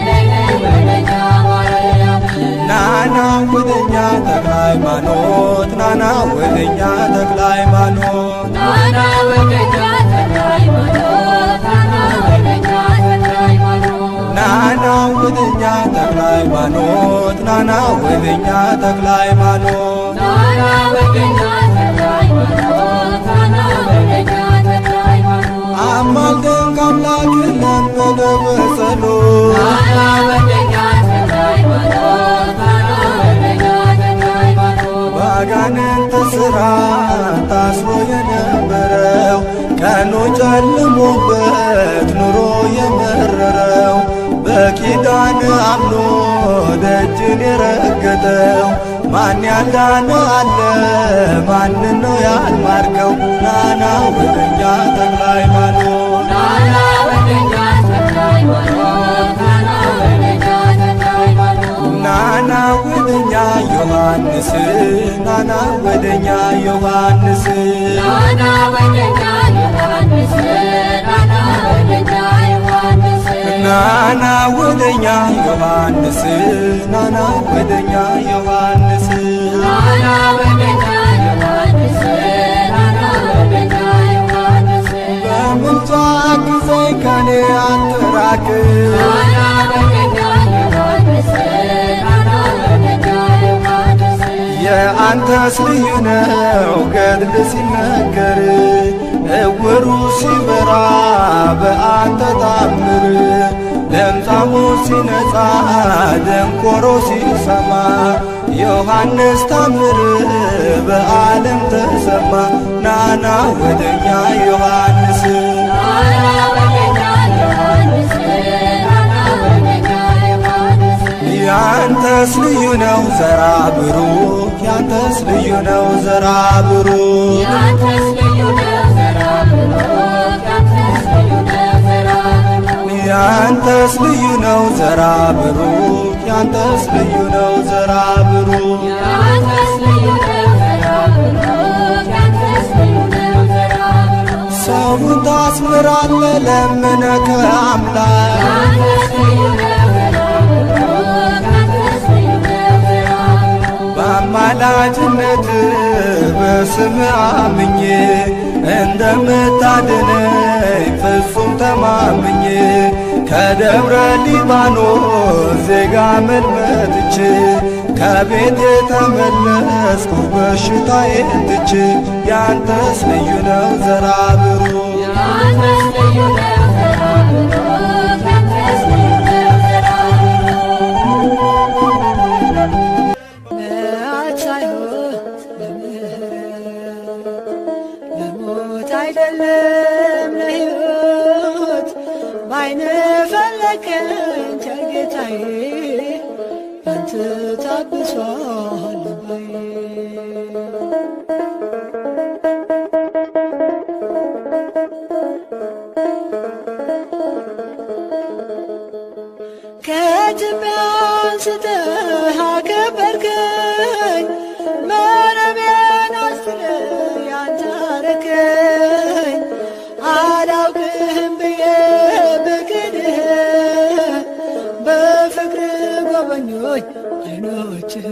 ነይ ነይ ወደኛ ማርያም ናና ወደኛ ተክለ ሃይማኖት ናና ወደኛ ተክለ ሃይማኖት ናና ወደኛ ተክለ ሃይማኖት ናና ወደኛ ተክለ ሃይማኖት ናና ወደኛ ተክለ ሃይማኖት ናና ወደኛ ተክለ ሃይማኖት ናና ወደኛ ተክለ ሃይማኖት ናና ወደኛ ተክለ ሃይማኖት አማልደን ከአምላክ ለመነ በጸሎት ናና ወደኛ ተክለ ሃይማኖት ናና ወደኛ ተክለ ሃይማኖት በአጋንንት ሥራ ታስሮ የነበረው ቀኑ ጨልሞበት ኑሮ የመረረው በኪዳን አምኖ ደጅን የረገጠው ማን ያዳነ አለ ማንን ነው ያልማርከው? ናና ወደኛ ተክለ ሃይማኖት ናና ወደኛ ተክለ ሃይማኖት ናና ወደኛ ተክለ ሃይማኖት ናና ወደኛ ዮሐንስ ናና ወደኛ ዮሐንስ ናና ወደኛ ዮሐንስ ናና ወደኛ ዮሐንስ ናና ወደኛ ዮሐንስ ናና ወደኛ ዮሐንስ ናና ወደኛ ዮሐንስ ናና ወደኛ ዮሐንስ በምልጃ ጊዜኝ ከኔ አትራቅ ናና ወደኛ ዮሐንስ ናና ወደኛ ዮሐንስ የአንተስ ልዩ ነው ገድል ሲነገር እውሩ ሲበራ በአንተ ታምር ለምጻሙ ሲነጻ ደንቆሮ ሲሰማ ዮሐንስ ታምር በዓለም ተሰማ ናና ወደኛ ዮሐንስ ናና ወደኛ ዮሐንስ ናና ወደኛ ዮሐንስ ያንተስ ልዩ ነው ዘራ ብሩክ ያንተስ ልዩ ነው ዘራ ብሩክ ያንተስ ልዩ ነው ዘራ ብሩክ ያንተስ ልዩ ነው ዘራ ብሩክ ያንተስ ልዩ ነው ዘራ ብሩክ ያንተስ ልዩ ነው ዘራ ብሩክ ያንተስ ልዩ ነው ዘራ ብሩክ ያንተስ ልዩ ነው ዘራ ብሩክ ሰውን ታስምራለ ለምነ ከአምላክ ያንተስ ልዩ ነው ዘራ ብሩክ ያንተስ ልዩ ነው ዘራ ብሩክ በአማላጅነት በስም አምኜ እንደምታድነኝ ፍጹም ተማምኜ ከደብረ ሊባኖስ ዜጋ መልመጥቼ ከቤት የተመለስኩ በሽታዬን ትቼ ያንተስ ልዩ ነው ዘራ ብሩክ ያንተስ ልዩ ነው ዘራ ብሩክ ያንተስ ልዩ ነው ዘራ ለሞት አይደለም ለሕይወት ባይነ ፈለከኝ ቸር ጌታዬ ባንተ ታብሷል ልባዬ ከትቢያ አንስተህ አከበርከኝ መረቤን አስጥለህ ያንተ አረከኝ አላውቅህም ብዬ ብክድህ በፍቅር ጎበኞች አይኖችህ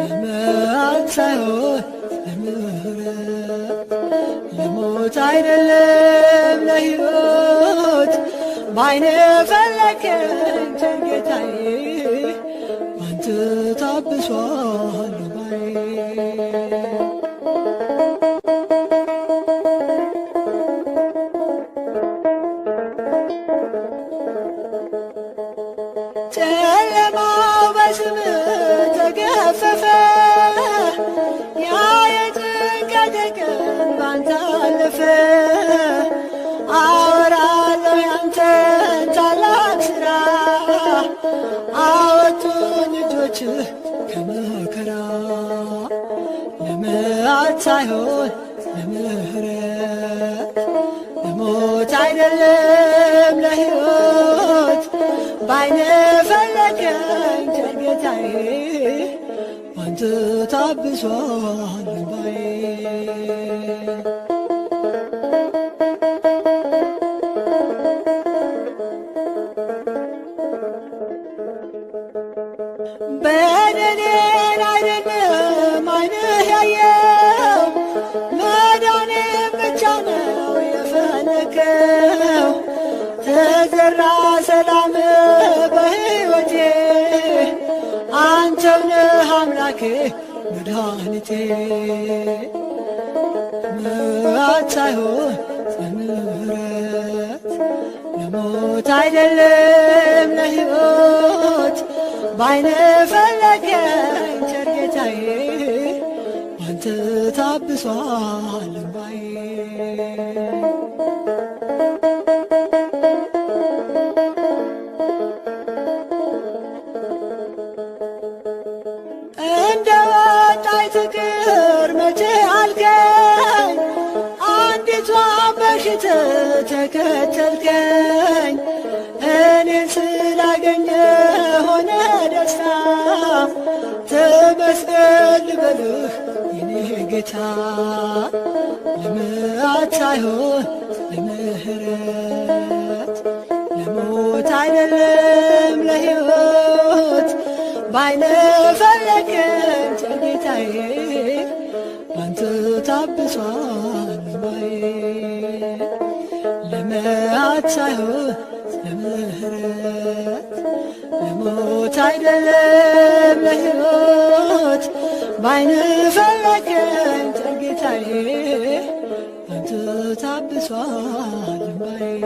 ለመዓት ሳይሆን ለምሕረት ለሞት አይደለም ለሕይወት ባይነ ፈለከኝ ቸር ጌታዬ ባንተ ታብሷል ልባዬ ጨለማው በስምህ ተገፈፈ ያ የጭንቀት ቀን ባንተ አለፈ አወራለሁ ያንተን ታላቅ ሥራ አወጡኝ እጆችህ ከመከራ ለመዓት ሳይሆን ለምሕረት ለሞት አይደለም ለሕይወት ባይነ ፈለከኝ ቸር ጌታዬ ባንተ ታብሷል ልባዬ በደሌን አይደለም ዓይንህ ያየው መዳኔን ብቻ ነው የፈለከው ተዘራ ሰላምህ አምላኬ መድኃኒቴ ምሕረት ሳይሆን በምሕረት ለሞት አይደለም ለሕይወት ባይነ ፈለገኝ ቸር ጌታዬ ባንተ ታብሷል እምባዬ እንደ ወጣይ ትቅር መቼ አልከኝ አንዲቷ በሽት ተከተልከኝ እኔን ስላገኘ ሆነ ደስታ ተመስገን ልበልህ የኔ ጌታ ለምሕረት ሳይሆን ለምሕረት ለሞት አይደለም ለሕይወት ባይነ ፈለገኝ ቸር ጌታዬ ባንተ ታብሷል እምባዬ ለምሕረት ሳይሆን ለምሕረት ለሞት አይደለም ለሕይወት ባይነ ፈለገኝ ቸር ጌታዬ ባንተ ታብሷል እምባዬ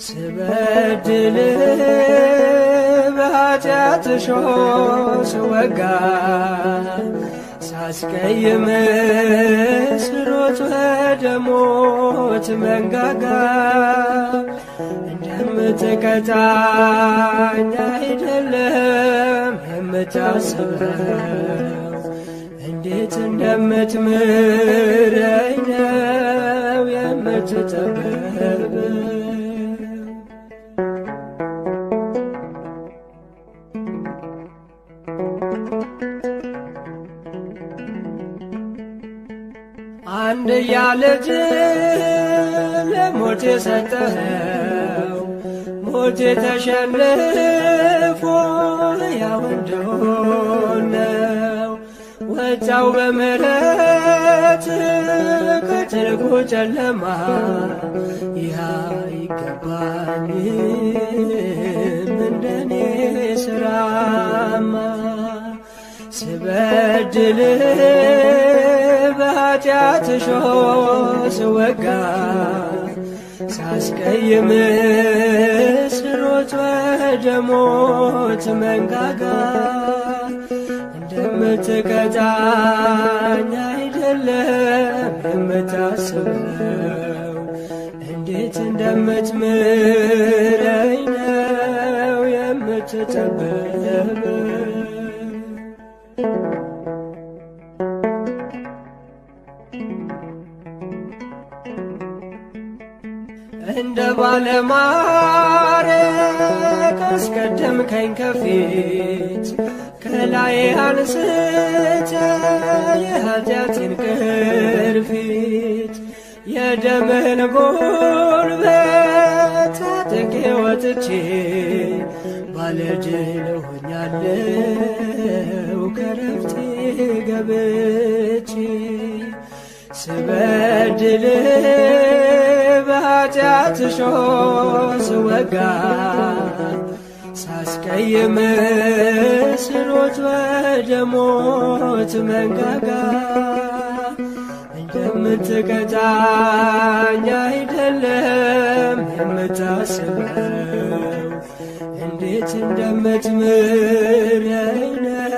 ስበድል በኃጢአት እሾህ ስወጋ ሳስቀይም ስሮጥ ወደ ሞት መንጋጋ እንደምትቀጣኝ አይደለም የምታስበው እንዴት እንደምትምረኝ ነው የምትጠበበው አንድያ ልጅህን ለሞት የሰጠኸው ሞት ተሸንፎ ሕያው እንደሆነው ወጣው በምሕረት ከጥልቁ ጨለማ ይህ አይገባኝም እንደኔ ሥራማ ስበድል በኃጢአት እሾህ ስወጋ ሳስቀይም ስሮጥ ወደ ሞት መንጋጋ እንደምትቀጣኝ አይደለም የምታስበው እንዴት እንደምትምረኝ ነው የምትጠበበው እንደ ባለማዕረግ አስቀደምከኝ ከፊት ከላይ አንስተ የኃጢአቴን ቅርፊት የደምህን ጉልበት ታጥቄ ወጥቼ ባለድል ሆኛለሁ ከረፍቴ ገብቼ ስበድል በኃጢአት እሾህ ስወጋ ሳስቀይም ስሮጥ ወደ ሞት መንጋጋ እንደምትቀጣኝ አይደለም የምታስበው እንዴት እንደምትምረኝ ነው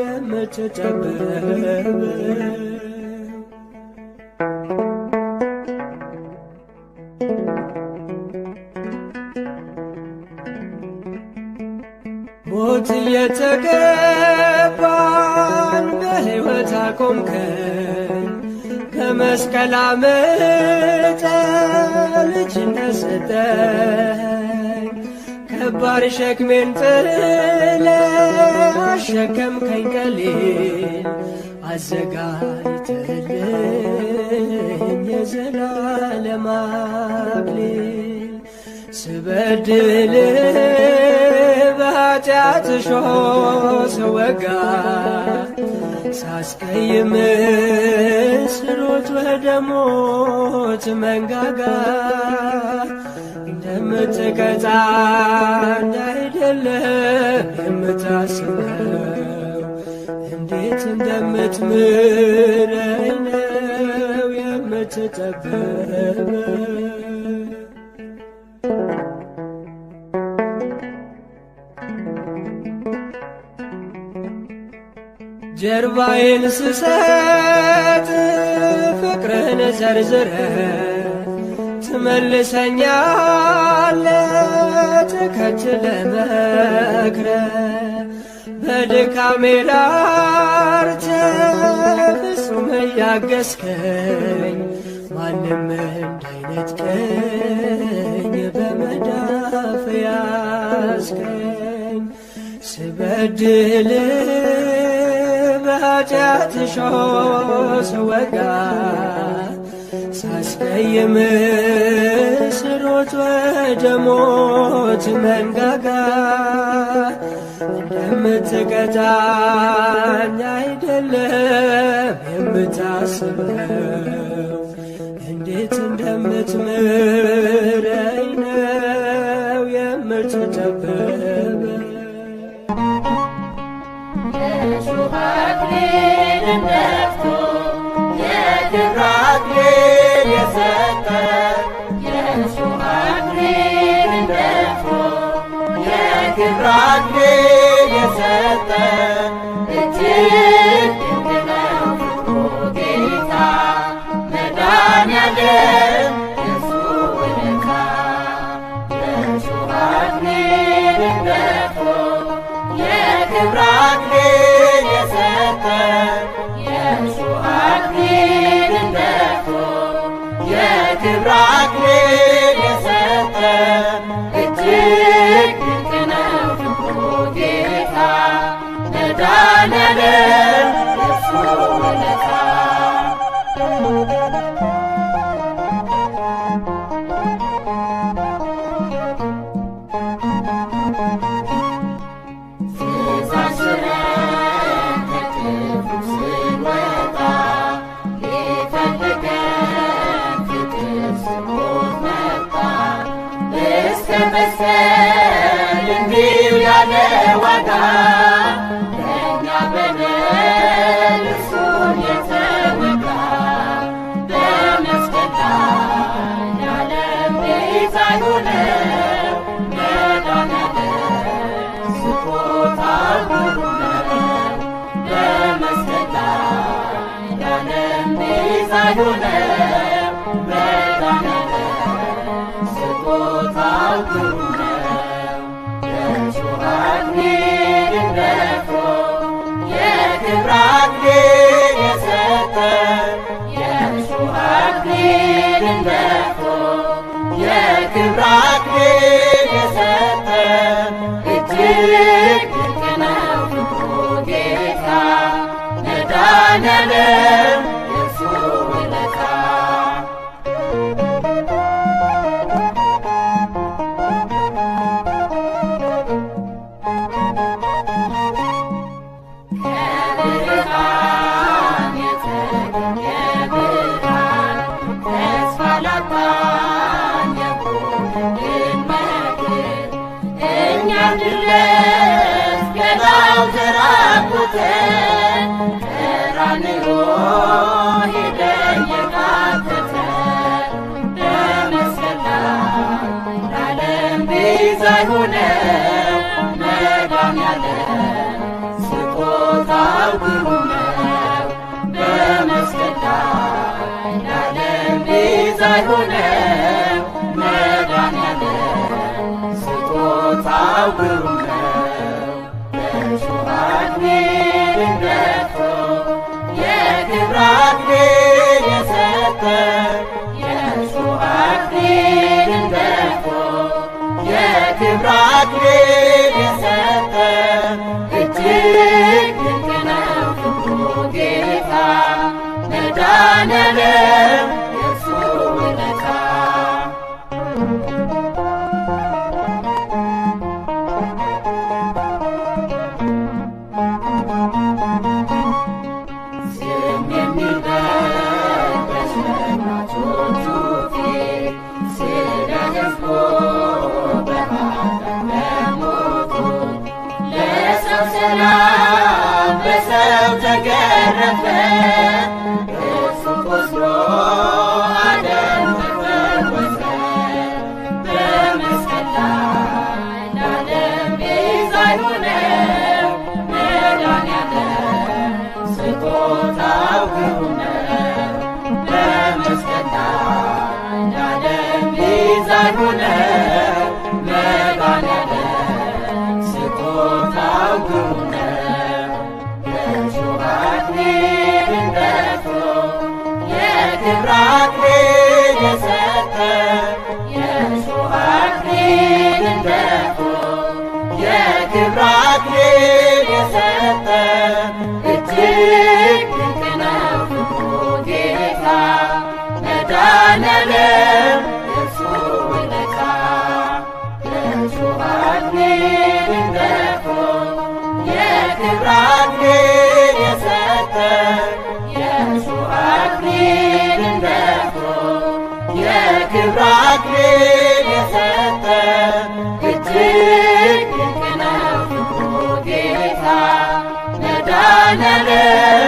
የምትጠበበው ሞት እየተገባን በሕይወት አቆምከን ከመስቀል አምልጠህ ልጅነት ሰጠኸኝ ከባድ ሸክሜን ጥለህ ያሸከምከኝ ቀሌል አዘጋጅተህልኝ የዘላለም አክሊል ስበድል በኃጢአት እሾህ ስወጋ ሳስቀይም ስሮጥ ወደ ሞት መንጋጋ እንደምትቀጣኝ አይደለም የምታስበው እንዴት እንደምትምረኝ ነው የምትጠበበው። ጀርባዬን ስሰጥ ፍቅርህን ዘርዝረ ትመልሰኛለ ተከትለ መክረ በድካሜ ራርተ ፍጹም እያገዝከኝ ማንም እንዳይነጥቀኝ በመዳፍ ያዝከኝ ስበድል በኃጢአት እሾህ ስወጋ ሳስቀይም ስሮጥ ወደ ሞት መንጋጋ እንደምትቀጣኝ አይደለም የምታስበው እንዴት እንደምትምረኝ ነው የምትጠበበው። የእሾህ አክሊልን ደፍቶ የክብር አክሊል የሰጠ የእሾህ አክሊልን ደፍቶ የክብር አክሊል የሰጠ እጅግ ድንቅ ነው ፍቅሩ ጌታ መድኃኔዓለም የእርሱ ውለታ። የእሾህ አክሊልን ደፍቶ የክብር አክሊል የሰጠ የእሾህ አክሊልን ደፍቶ የክብር አክሊል የሰጠ እጅግ ድንቅ ነው ፍቅሩ ጌታ መድኃኔዓለም የእርሱ ውለታ። ተሳስረን ከክፉ ስንወጣ ሊፈልገን ፍቅር ስሞት መጣ እስከ መስቀል እንዲሁ ያለ ዋጋ ለእኛ በደል እርሱን የተወጋ በመስቀል ላይ የዓለም ቤዛ የሆነው መድኃኔዓለም ስጦታው ግሩም ነው። በመስቀል ላይ የዓለም ቤዛ የሆነው መድኃኔዓለም ስጦታው ግሩም ነው። የእሾህ አክሊልን ደፍቶ የክብር አክሊል የሰጠ የእሾህ አክሊልን ደፍቶ የክብር አክሊል የሰጠ እጅግ ድንቅ ነው ፍቅሩ ጌታ መድኃኔዓለም የእርሱ ውለታ። ከብርሃን የተገኘ ብርሃን ተስፋ ላጣን የሆነልን መድን እኛ ድረስ ገናው ተራቁተን ቀራንዮ ሄደን የቃተተን በመስቀል ላይ ለዓለም ቤዛ የሆነው መድኃኔዓለም ስጦታው ግሩም ነው። በመስቀል ላይ ለዓለም ቤዛ የሆነው መድኃኔዓለም ስጦታው ግሩም ነው። የእሾህ አክሊልን ደፍቶ የክብር አክሊል የሰጠ የእሾህ አክሊልን ደፍቶ የክብር አክሊል የሰጠ እጅግ ድንቅ ነው ፍቅሩ ጌታ መድኃኔዓለም የእርሱ ውለታ ዝም የሚበል በሸማቾቹ ፊት ስለ ሕዝቡ በኃጢአት በሞቱ ለሰው ሰላም በሰው ተገረፈ እርሱ ቆስሎ ዓለም ተፈወሰ በመስቀል ላይ ለዓለም ቤዛ የሆነው መድኃኔዓለም ስጦታው ግሩም ነው በመስቀል ላይ ለዓለም ቤዛ የሆነው መድኃኔዓለም ስጦታው ግሩም ነው የእሾህ አክሊልን ደፍቶ የክብር አክሊል የሰጠ የእሾህ አክሊልን ደፍቶ የክብር አክሊል የሰጠ እጅግ ድንቅ ነው ፍቅሩ ጌታ መድኃኔዓለም የእርሱ ውለታ የእሾህ አክሊልን ደፍቶ የክብር አክሊል የሰጠ የእሾህ አክሊልን ደፍቶ የክብር አክሊል የሰጠ እጅግ ድንቅ ነው ፍቅሩ ጌታ መድኃኔዓለም